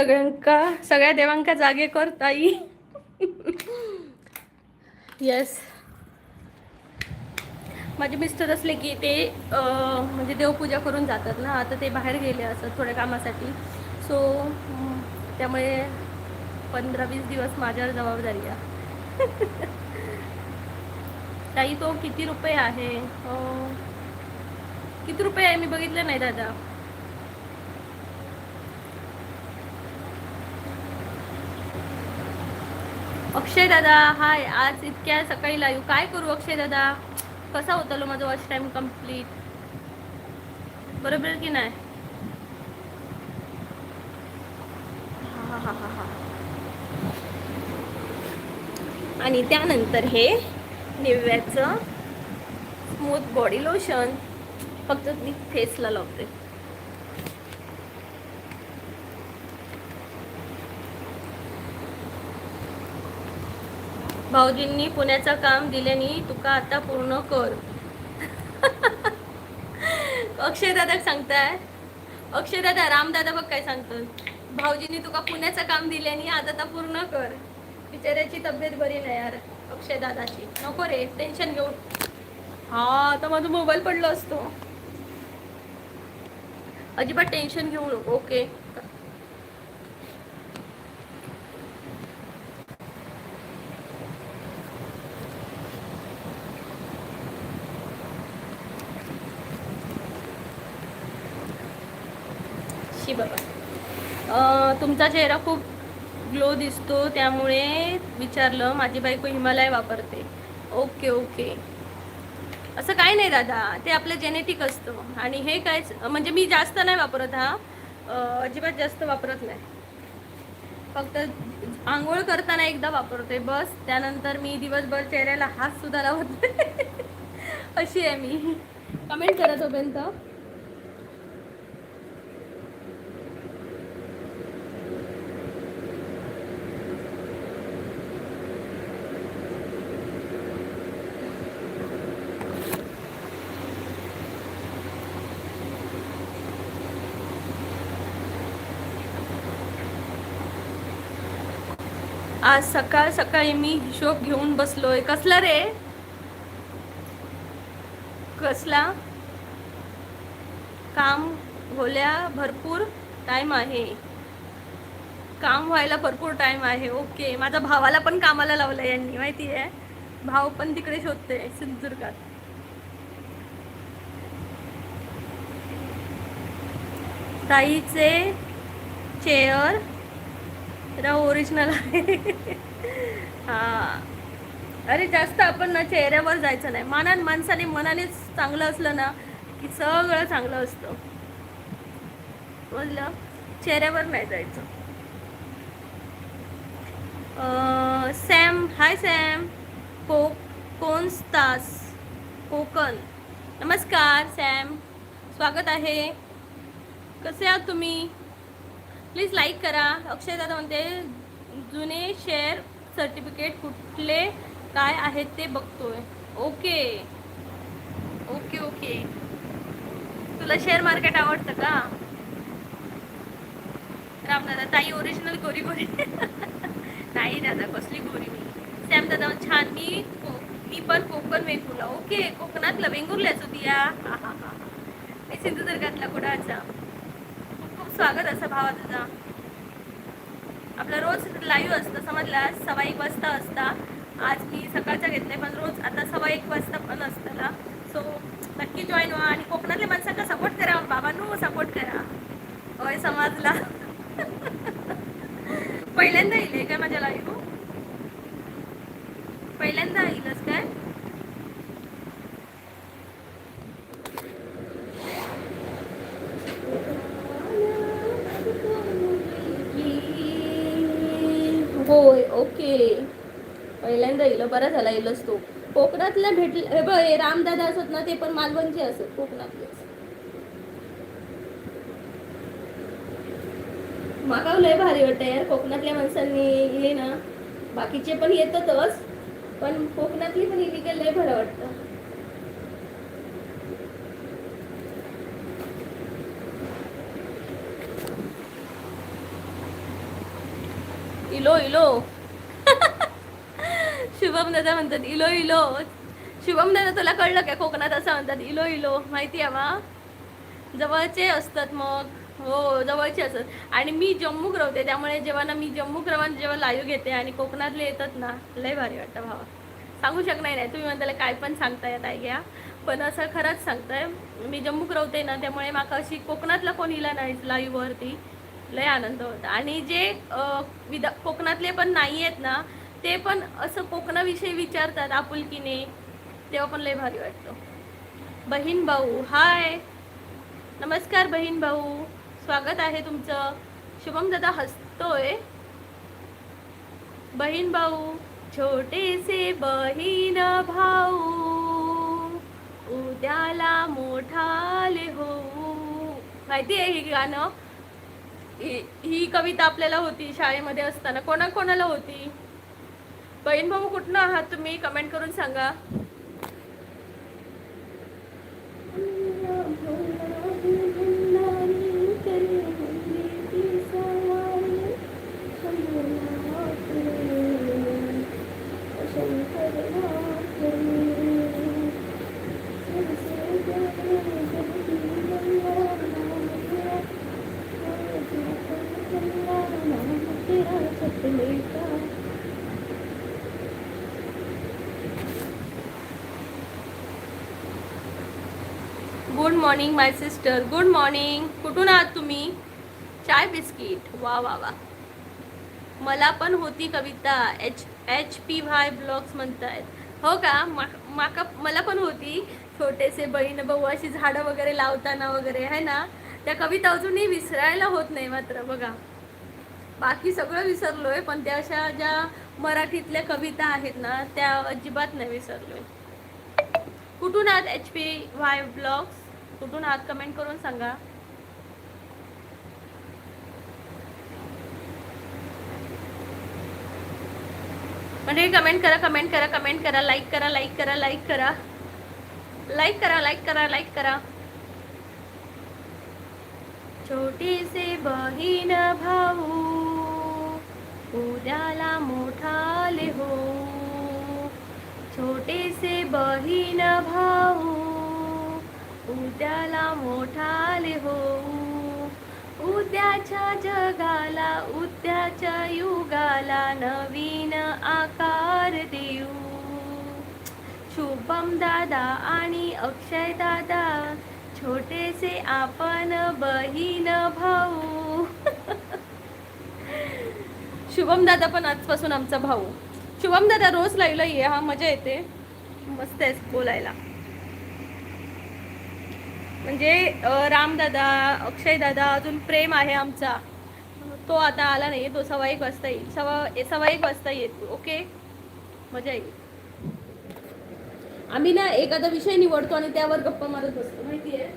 सगळ्या देवांका जागे कर ताई. येस. माझे मिस्टर असले की ते म्हणजे देवपूजा करून जातात ना. आता ते बाहेर गेले असत थोड्या कामासाठी. सो त्यामुळे 15-20 दिवस माझ्यावर जबाबदारी आहे. ताई तो किती रुपये आहे? किती रुपये आहे मी बघितलं नाही दादा. अक्षय दादा हाय. आज इतक्या सकाळी लाईव्ह काय करू अक्षय दादा? कसा होता लो माझा वॉच टाइम कंप्लीट? बरोबर की नाही? हा हा हा हा. आणि त्यानंतर हे निव्याचं स्मूथ बॉडी लोशन फक्त मी फेसला लावते. भाऊजींनी पुण्याचं काम दिल्याने तुका आता पूर्ण कर. अक्षय दादा सांगताय. अक्षय दादा रामदादा बघ काय सांगतात. भाऊजींनी तुका पुण्याचं काम दिल्याने आज आता पूर्ण कर. बिचाऱ्याची तब्येत बरी नाही यार अक्षय दादाची. नको रे टेन्शन घेऊ. हा आता माझा मोबाईल पडला असतो. अजिबात टेन्शन घेऊ नको. ओके शी बाबा. तुमचा चेहरा खूप ग्लो दिसतो त्यामुळे विचारलं. माझी बायको हिमालय वापरते. Okay okay. असं काही नाही दादा. ते आपलं जेनेटिक असतं. आणि हे काय म्हणजे मी जास्त नाही वापरत. हा अजिबात जास्त वापरत नाही. फक्त आंघोळ करताना एकदा वापरते बस. त्यानंतर मी दिवसभर चेहऱ्याला हात सुद्धा लावत नाही. अशी आहे मी. कमेंट करा तोपर्यंत. आज सकाळ सकाळी मी हिशोब घेऊन बसलोय. कसला रे? कसला काम? होल्या भरपूर टाइम आहे. काम व्हायला भरपूर टाइम आहे. ओके. माझ्या भावाला पण कामाला लावलं यांनी माहिती आहे. भाव पण तिकडे शोधते सिंधुदुर्गात. ताईचे चेअर ओरिजिनल आहे. हा अरे जास्त आपण ना चेहऱ्यावर जायचं नाही. माणसाने मनानेच चांगलं असलं ना की सगळं चांगलं असतं. बोललं चेहऱ्यावर नाही जायचं. सॅम हाय सॅम. कोणतास कोकण. नमस्कार सॅम स्वागत आहे. कसे आहात तुम्ही? प्लीज लाईक करा. अक्षय दादा म्हणते जुने शेअर सर्टिफिकेट कुठले काय आहेत ते बघतोय. Okay okay okay. तुला शेअर मार्केट आवडतं का? रामदादा ताई ओरिजिनल गोरी गोरी. नाही दादा कसली गोरी मी. सॅम दादा छान. मी पण कोकण वेंगुर्ला. ओके कोकणातलं वेंगुर्ल्याच होती या. हा हा हा. मी सिंधुदुर्गातला कुडाळचा. खूप स्वागत असं भावा तुझा. आपलं रोज लाईव्ह असतं समजला. 1:15 वाजता असता. आज मी सकाळचा घेतलंय पण रोज आता 1:15 वाजता पण असतं ना. सो नक्की जॉईन व्हा. आणि कोकणातल्या माणसांना सपोर्ट करा बाबांनो. सपोर्ट करा. होय समाजला. पहिल्यांदा येईल काय माझ्या लाईव्ह? पहिल्यांदा येईलच काय? होय ओके. पहिल्यांदा येईल. बरं झाला येईलच तो. कोकणातल्या भेटले बघ रामदादा असत ना ते पण मालवणचे असत कोकणातले. माका लय भारी वाटतं यार कोकणातल्या माणसांनी येले ना. बाकीचे पण येतातच पण कोकणातली पण इलिगल लय बरं वाटतं. इलो इलो. शुभम दादा म्हणतात इलो इलो. शुभम दादा तुला कळलं काय कोकणात असं म्हणतात इलो इलो, माहिती आहे मा? जवळचे असतात मग. हो जवळचे असतात. आणि मी जम्मूक रवते त्यामुळे जेव्हा ना मी जम्मूक रवान जेव्हा लाईव्ह घेते आणि कोकणातले येतात ना लय भारी वाटतं भावा. सांगू शकणार नाही, तुम्ही म्हणताला काय पण सांगताय आता घ्या, पण असं खरंच सांगताय. मी जम्मूक रवते ना त्यामुळे माका अशी कोकणातला कोण इला नाही लाईव्हवरती लय आनंद होता. आणि जे कोकणातले पण नाही आहेत ना ते पण असं कोकणाविषयी विचारतात आपुलकीने, तेव्हा पण लय भारी वाटतं. बहीण भाऊ हाय, नमस्कार बहीण भाऊ, स्वागत आहे तुमचं. शुभम दादा हसतोय. बहीण भाऊ, छोटेसे बहीण भाऊ उद्याला मोठाले हो. माहिती आहे ही गाणं? ही कविता आपल्याला होती शाळेमध्ये असताना. कोणाला होती? बहीण भाऊ कुठनं आहात तुम्ही? कमेंट करून सांगा. गुड मॉर्निंग माय सिस्टर, गुड मॉर्निंग. कुठून आहात तुम्ही? चाय बिस्किट, वा वा वा. मला पण होती कविता. एच पी वाय ब्लॉग्स म्हणतायत. हो का? मला पण होती. छोटेसे बहीण भाऊ अशी झाडं वगैरे लावताना वगैरे आहे ना, त्या कविता अजूनही विसरायला होत नाही मात्र बघा. बाकी सगळं विसरलोय पण त्या अशा ज्या मराठीतल्या कविता आहेत ना त्या अजिबात नाही विसरलोय. कुठून आहात एच पी वाय ब्लॉग्स? कुठून आहात कमेंट करून सांगा. म्हणजे कमेंट करा, कमेंट करा, कमेंट करा, लाईक करा, लाईक करा, लाईक करा, लाईक करा, लाईक करा, लाईक करा. छोटेसे बहीण भाऊ उद्याला मोठाले हो. छोटेसे बहीण भाऊ उद्याला मोठाले हो. उद्याच्या जगाला उद्याच्या युगाला नवीन आकार देऊ. शुभम दादा आणि अक्षय दादा छोटेसे आपण बहीण भाऊ. शुभम दादा पण आजपासून आमचा भाऊ. शुभम दादा रोज लाईव्हला ये हा, मजा येते, मस्त आहे बोलायला. म्हणजे रामदादा, अक्षय दादा, अजून प्रेम आहे आमचा, तो आता आला नाही, तो 1:15 वाजता येईल. 1:15 वाजता येतो. ओके, मजा येईल. आम्ही ना एखादा विषय निवडतो आणि त्यावर गप्पा मारत बसतो, माहितीये.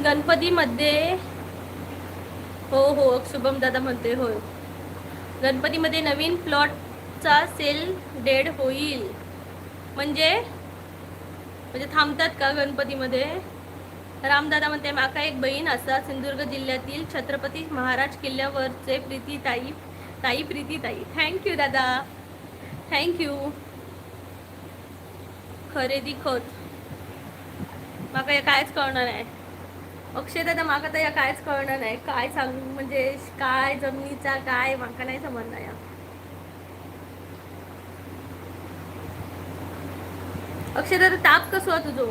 गणपतीमध्ये हो हो शुभम दादा म्हणते होय, गणपतीमध्ये नवीन प्लॉटचा सेल डेड होईल. म्हणजे म्हणजे थांबतात का गणपतीमध्ये? रामदादा म्हणते माका एक बहीण असा सिंधुदुर्ग जिल्ह्यातील छत्रपती महाराज किल्ल्यावरचे प्रीती ताई. ताई प्रीती ताई, थँक्यू दादा, थँक्यू. खरेदी खत माका या कायच कळणार नाही. अक्षय दादा माका तर या कायच कळणार नाही. काय सांगू म्हणजे काय जमिनीचा काय माका नाही समजणार या. अक्षय दादा ताप कसो आहे तुझो?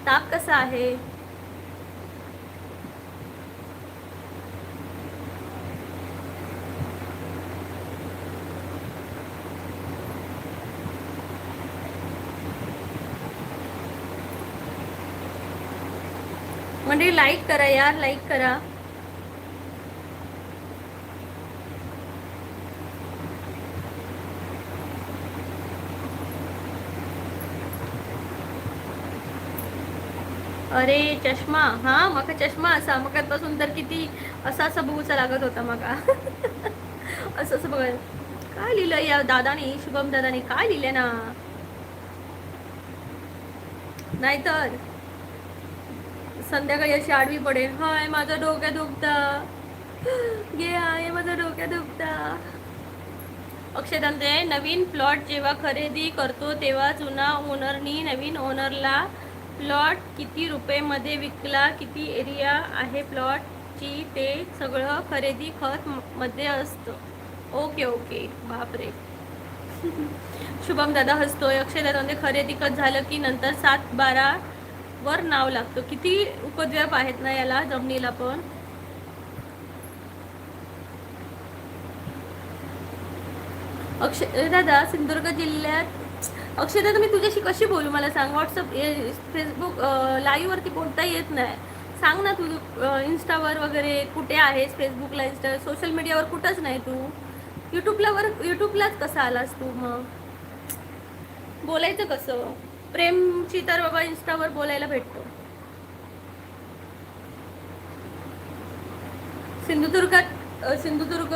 ताप कसा आहे? म्हणजे लाईक करा यार, लाईक करा. अरे चष्मा, हा मका चष्मा असा मकापासून तर किती असा असा बघूचा लागत होता मका. असं असं बघा काय लिहिलं या दादाने, शुभम दादाने काय लिहिले ना. नाहीतर संध्याकाळी अशी आडवी पडेल, हाय माझं डोक्या दुखता, गे आहे माझं डोक्या दुखता. अक्षयदांते नवीन प्लॉट जेव्हा खरेदी करतो तेव्हा जुना ओनरनी नवीन ओनरला प्लॉट किती रुपये विकला, किती एरिया आहे प्लॉटची, ते सगळं खरेदी खत मध्ये असतं. ओके ओके, बापरे. शुभम दादा हसतोय. अक्षय दादा खरेदी खत झालं की नंतर 7-12 वर नाव लागतो. किती उपद्व्याप आहेत ना याला जमिनीला पण. अक्षय दादा सिंधुदुर्ग जिल्ह्यात, अक्षय दादा मी तुझ्याशी कशी बोलू मला सांग. व्हॉट्सअप फेसबुक लाईव्ह वरती बोलता येत नाही. सांग ना तू इंस्टावर वगैरे कुठे आहेस? फेसबुकला, इंस्टा, सोशल मीडियावर कुठंच नाही तू. युट्यूबलाच कसा आलास तू? मग बोलायचं कसं? प्रेमची तर बाबा इंस्टावर बोलायला भेटतो. सिंधुदुर्ग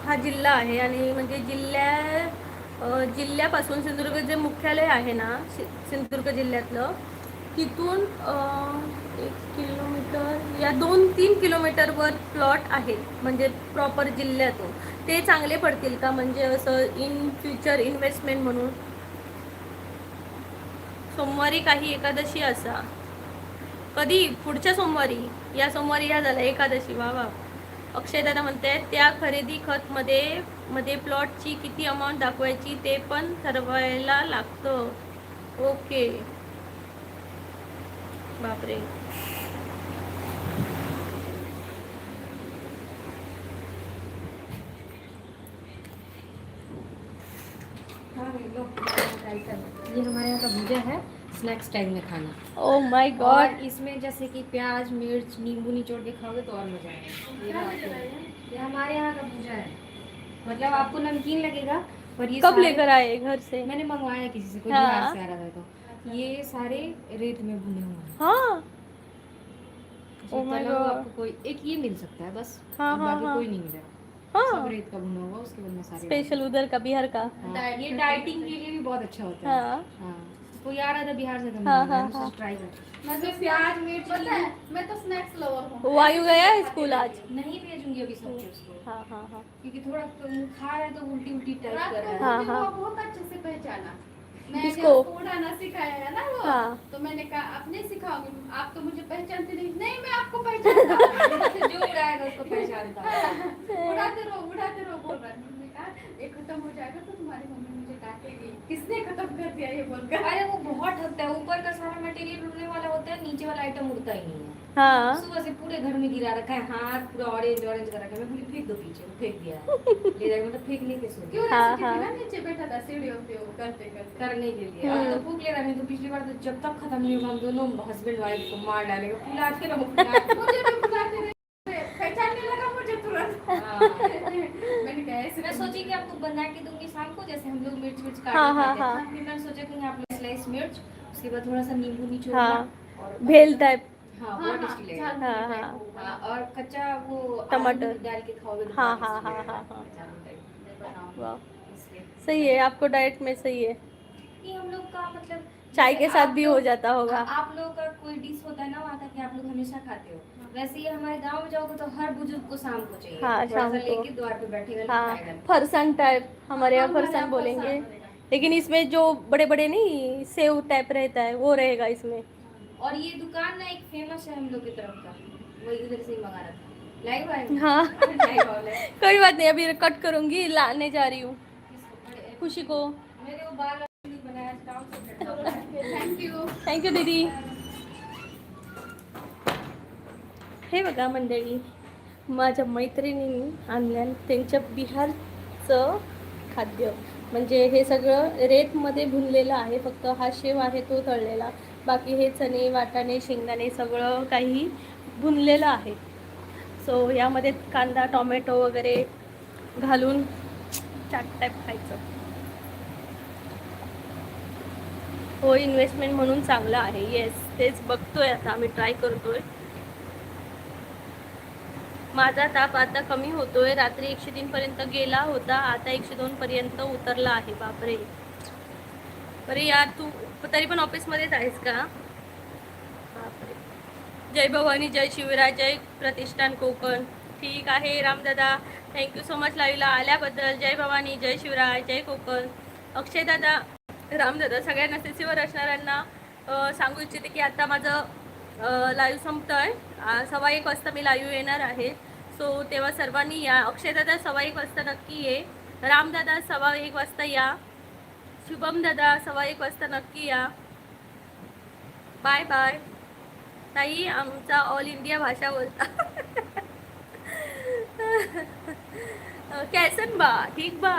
हा जिल्हा आहे आणि म्हणजे जिल्ह्यापासून सिंधुदुर्ग जे मुख्यालय आहे ना सिंधुदुर्ग जिल्ह्यातलं, तिथून 1 किलोमीटर या 2-3 किलोमीटरवर प्लॉट आहे म्हणजे प्रॉपर जिल्ह्यातून. ते चांगले पडतील का म्हणजे असं इन फ्युचर इन्व्हेस्टमेंट म्हणून? सोमवारी काही एकादशी असा? कधी? पुढच्या सोमवारी? या सोमवारी या झाला एकादशी. वा वा. अक्षय दादा म्हणते त्या खरेदी खत मध्ये प्लॉटची किती अमाऊंट दाखवायची ते पण ठरवायला लागतं. ओके, बापरे. ये हमारे यहाँ का भुजा है, स्नैक्स टाइम में खाना। ओह माय और गॉड. इसमें जैसे कि प्याज मिर्च नींबू निचोड़ के खाओगे तो और मजा आएगा। ये हमारे यहाँ का भुजा है, मतलब आपको नमकीन लगेगा पर ये कब लेकर आए घर से? मैंने मंगवाया किसी से, कोई हाँ। बिहार से आ रहा था तो ये सारे रेत में भुने हुए हैं। हाँ. जी, Oh my तला हुआ God. आपको कोई एक ये मिल सकता है बस, हाँ, और हाँ, बाकी हाँ. कोई नहीं मिलेगा। सब हाँ, रेत का भुना हुआ, उसके बाद में सारे स्पेशल उधर का, बिहार का. हाँ, ये डाइटिंग के लिए भी बहुत अच्छा होता है। हाँ. हाँ, कोई आ रहा था बिहार से तो हाँ, मैंने हाँ, हाँ. ट्राई कर। मैं तो प्याज मिर्च पता है, मैं तो स्नैक्स लवर हूँ। वायु गया है स्कूल आज? नहीं भेजूंगी अभी सब उसको, हाँ हाँ हाँ. क्योंकि थोड़ा खा रहा है तो उल्टी उल्टी टाइप रात कर को रहा है। मुझे हाँ, वो हाँ. बहुत अच्छे से पहचाना। मैं किसको? जब फूड आना सिखाया है ना वो, हाँ. तो मैंने कहा अब नहीं सिखाऊंगी, आप तो मुझे पहचानते नहीं। नहीं, मैं आपको पहचानता हूँ। जो उड़ाएगा उसको पहचानता है। उड़ाते रहो बोल रहा है। मैंने कहा ये खत्म हो जाएगा तो तुम्हारी मम्मी मुझे डांटेगी, किसने खत्म कर दिया ये बोलकर। अरे वो बहुत ठगता है, ऊपर का सारा मटेरियल उड़ने वाला होता है, नीचे वाला आइटम उड़ता ही नहीं है। हाँ. सुबह से पूरे घर में गिरा रखा है, हाथ पूरा ऑरेंज ऑरेंज कर रखा है। मैं बोली फेंक दो पीछे, वो फेंक दिया है। ले जाके मतलब फेंकने के सोच क्यों हाँ, ऐसे हाँ. ना नीचे बैठा था सीढ़ियों पे वो करते करते। करने के लिए। अब तो भूख ले रहा है, तो पिछली बार तो जब तक खत्म नहीं होगा हम दोनों हस्बैंड वाइफ को मार डालेगा, फुलाते रहो फुलाते रहो। मुझे भी बुलाते रहे, पहचानने लगा मुझे तुरंत। मैंने कहा ऐसे मैं सोची कि आपको बना के दूंगी शाम को, जैसे हम लोग मिर्च मिर्च काट हाँ, के हाँ, खाते हैं। हाँ. फिर मैंने सोचा कि आप लोग स्लाइस मिर्च, उसके बाद थोड़ा सा नींबू निचोड़ हाँ. और भेल टाइप. हाँ बहुत टेस्टी लगेगा। हाँ हाँ. हाँ, और कच्चा वो टमाटर. आलू डाल के खाओगे तो हाँ, बहुत हाँ, tasty हाँ, लगेगा। हाँ, हाँ. जामुन टाइप। वाह, इसलिए सही है, आपको डाइट में सही है. कि हम लोग का मतलब चाय के जैसे साथ आप भी लोग- हो जाता होगा। आप लोग का कोई डिश होता है ना वहाँ का कि आप लोग हमेशा खाते हो, वैसे ही हमारे गांव में जाओगे तो हर बुजुर्ग को शाम को चाहिए, हाँ, थोड़ा शाम सा को। लेके द्वार पे बैठेगा हाँ, खाएगा। फरसान टाइप, हमारे यहाँ हमारे फरसान यहाँ बोलेंगे, फरसान रहेगा। लेकिन इसमें जो बड़े बड़े नहीं सेव टाइप रहता है वो रहेगा इसमें। और ये दुकान ना एक फेमस है हम लोग की तरफ का, वही उधर से ही मंगा रहा था। लाइव आए हाँ लाइव वाले कोई बात नहीं, अभी कट करूंगी, लाने जा रही हूँ खुशी को। मेरे वो बाल नहीं बनाया डाउन से कटा हुआ है। Thank you. थँक्यू दीदी। हे बघा मंडळी, माझ्या मैत्रिणींनी आणल्या त्यांच्या बिहारचं खाद्य, म्हणजे हे सगळं रेतमध्ये भुनलेलं आहे, फक्त हा शेव आहे तो तळलेला, बाकी हे चणे वाटाणे शेंगदाणे सगळं काही भुनलेलं आहे. सो यामध्ये कांदा टोमॅटो वगैरे घालून चाट टाईप खायचं. हो, इन्व्हेस्टमेंट म्हणून चांगलं आहे. येस, तेच बघतोय आता आम्ही, ट्राय करतोय. माझा ताप आता कमी होतोय, रात्री 103 पर्यंत गेला होता, आता 102 पर्यंत उतरला आहे. बापरे. अरे यार, तू तरी पण ऑफिसमध्येच आहेस का? बापरे. जय भवानी, जय शिवराय, जय प्रतिष्ठान कोकण. ठीक आहे रामदादा, थँक्यू सो मच लाईव्हला आल्याबद्दल. जय भवानी, जय शिवराय, जय कोकण. अक्षय दादा, रामदादा, सगळ्यांना सीसीवर असणाऱ्यांना सांगू इच्छिते की आता माझं लाईव्ह संपतंय. 1:15 वाजता मी लाईव्ह येणार आहे. सो तेव्हा सर्वांनी या. अक्षयदादा 1:15 वाजता नक्की ये. रामदादा 1:15 वाजता या. शुभम दादा 1:15 वाजता नक्की या. Bye bye. ताई आमचा ऑल इंडिया भाषा बोलता. कैसन बा, ठीक बा.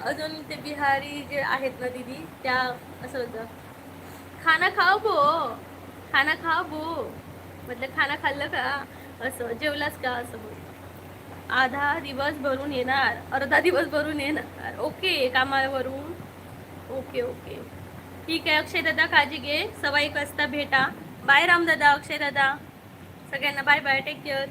अजून ते बिहारी जे आहेत ना दीदी, त्या असं होतं, खाना खाओ बो, खाना खाओ बो, म्हटलं खाना खाल्लं का, असं जेवलास का, असं बोल. आधा दिवस भरून येणार, अर्धा दिवस भरून येणार. ओके, कामावरून. ओके ओके, ठीक आहे. अक्षय दादा काळजी घे, 1:15 वाजता भेटा. बाय रामदादा, अक्षय दादा, सगळ्यांना बाय बाय, टेक केअर.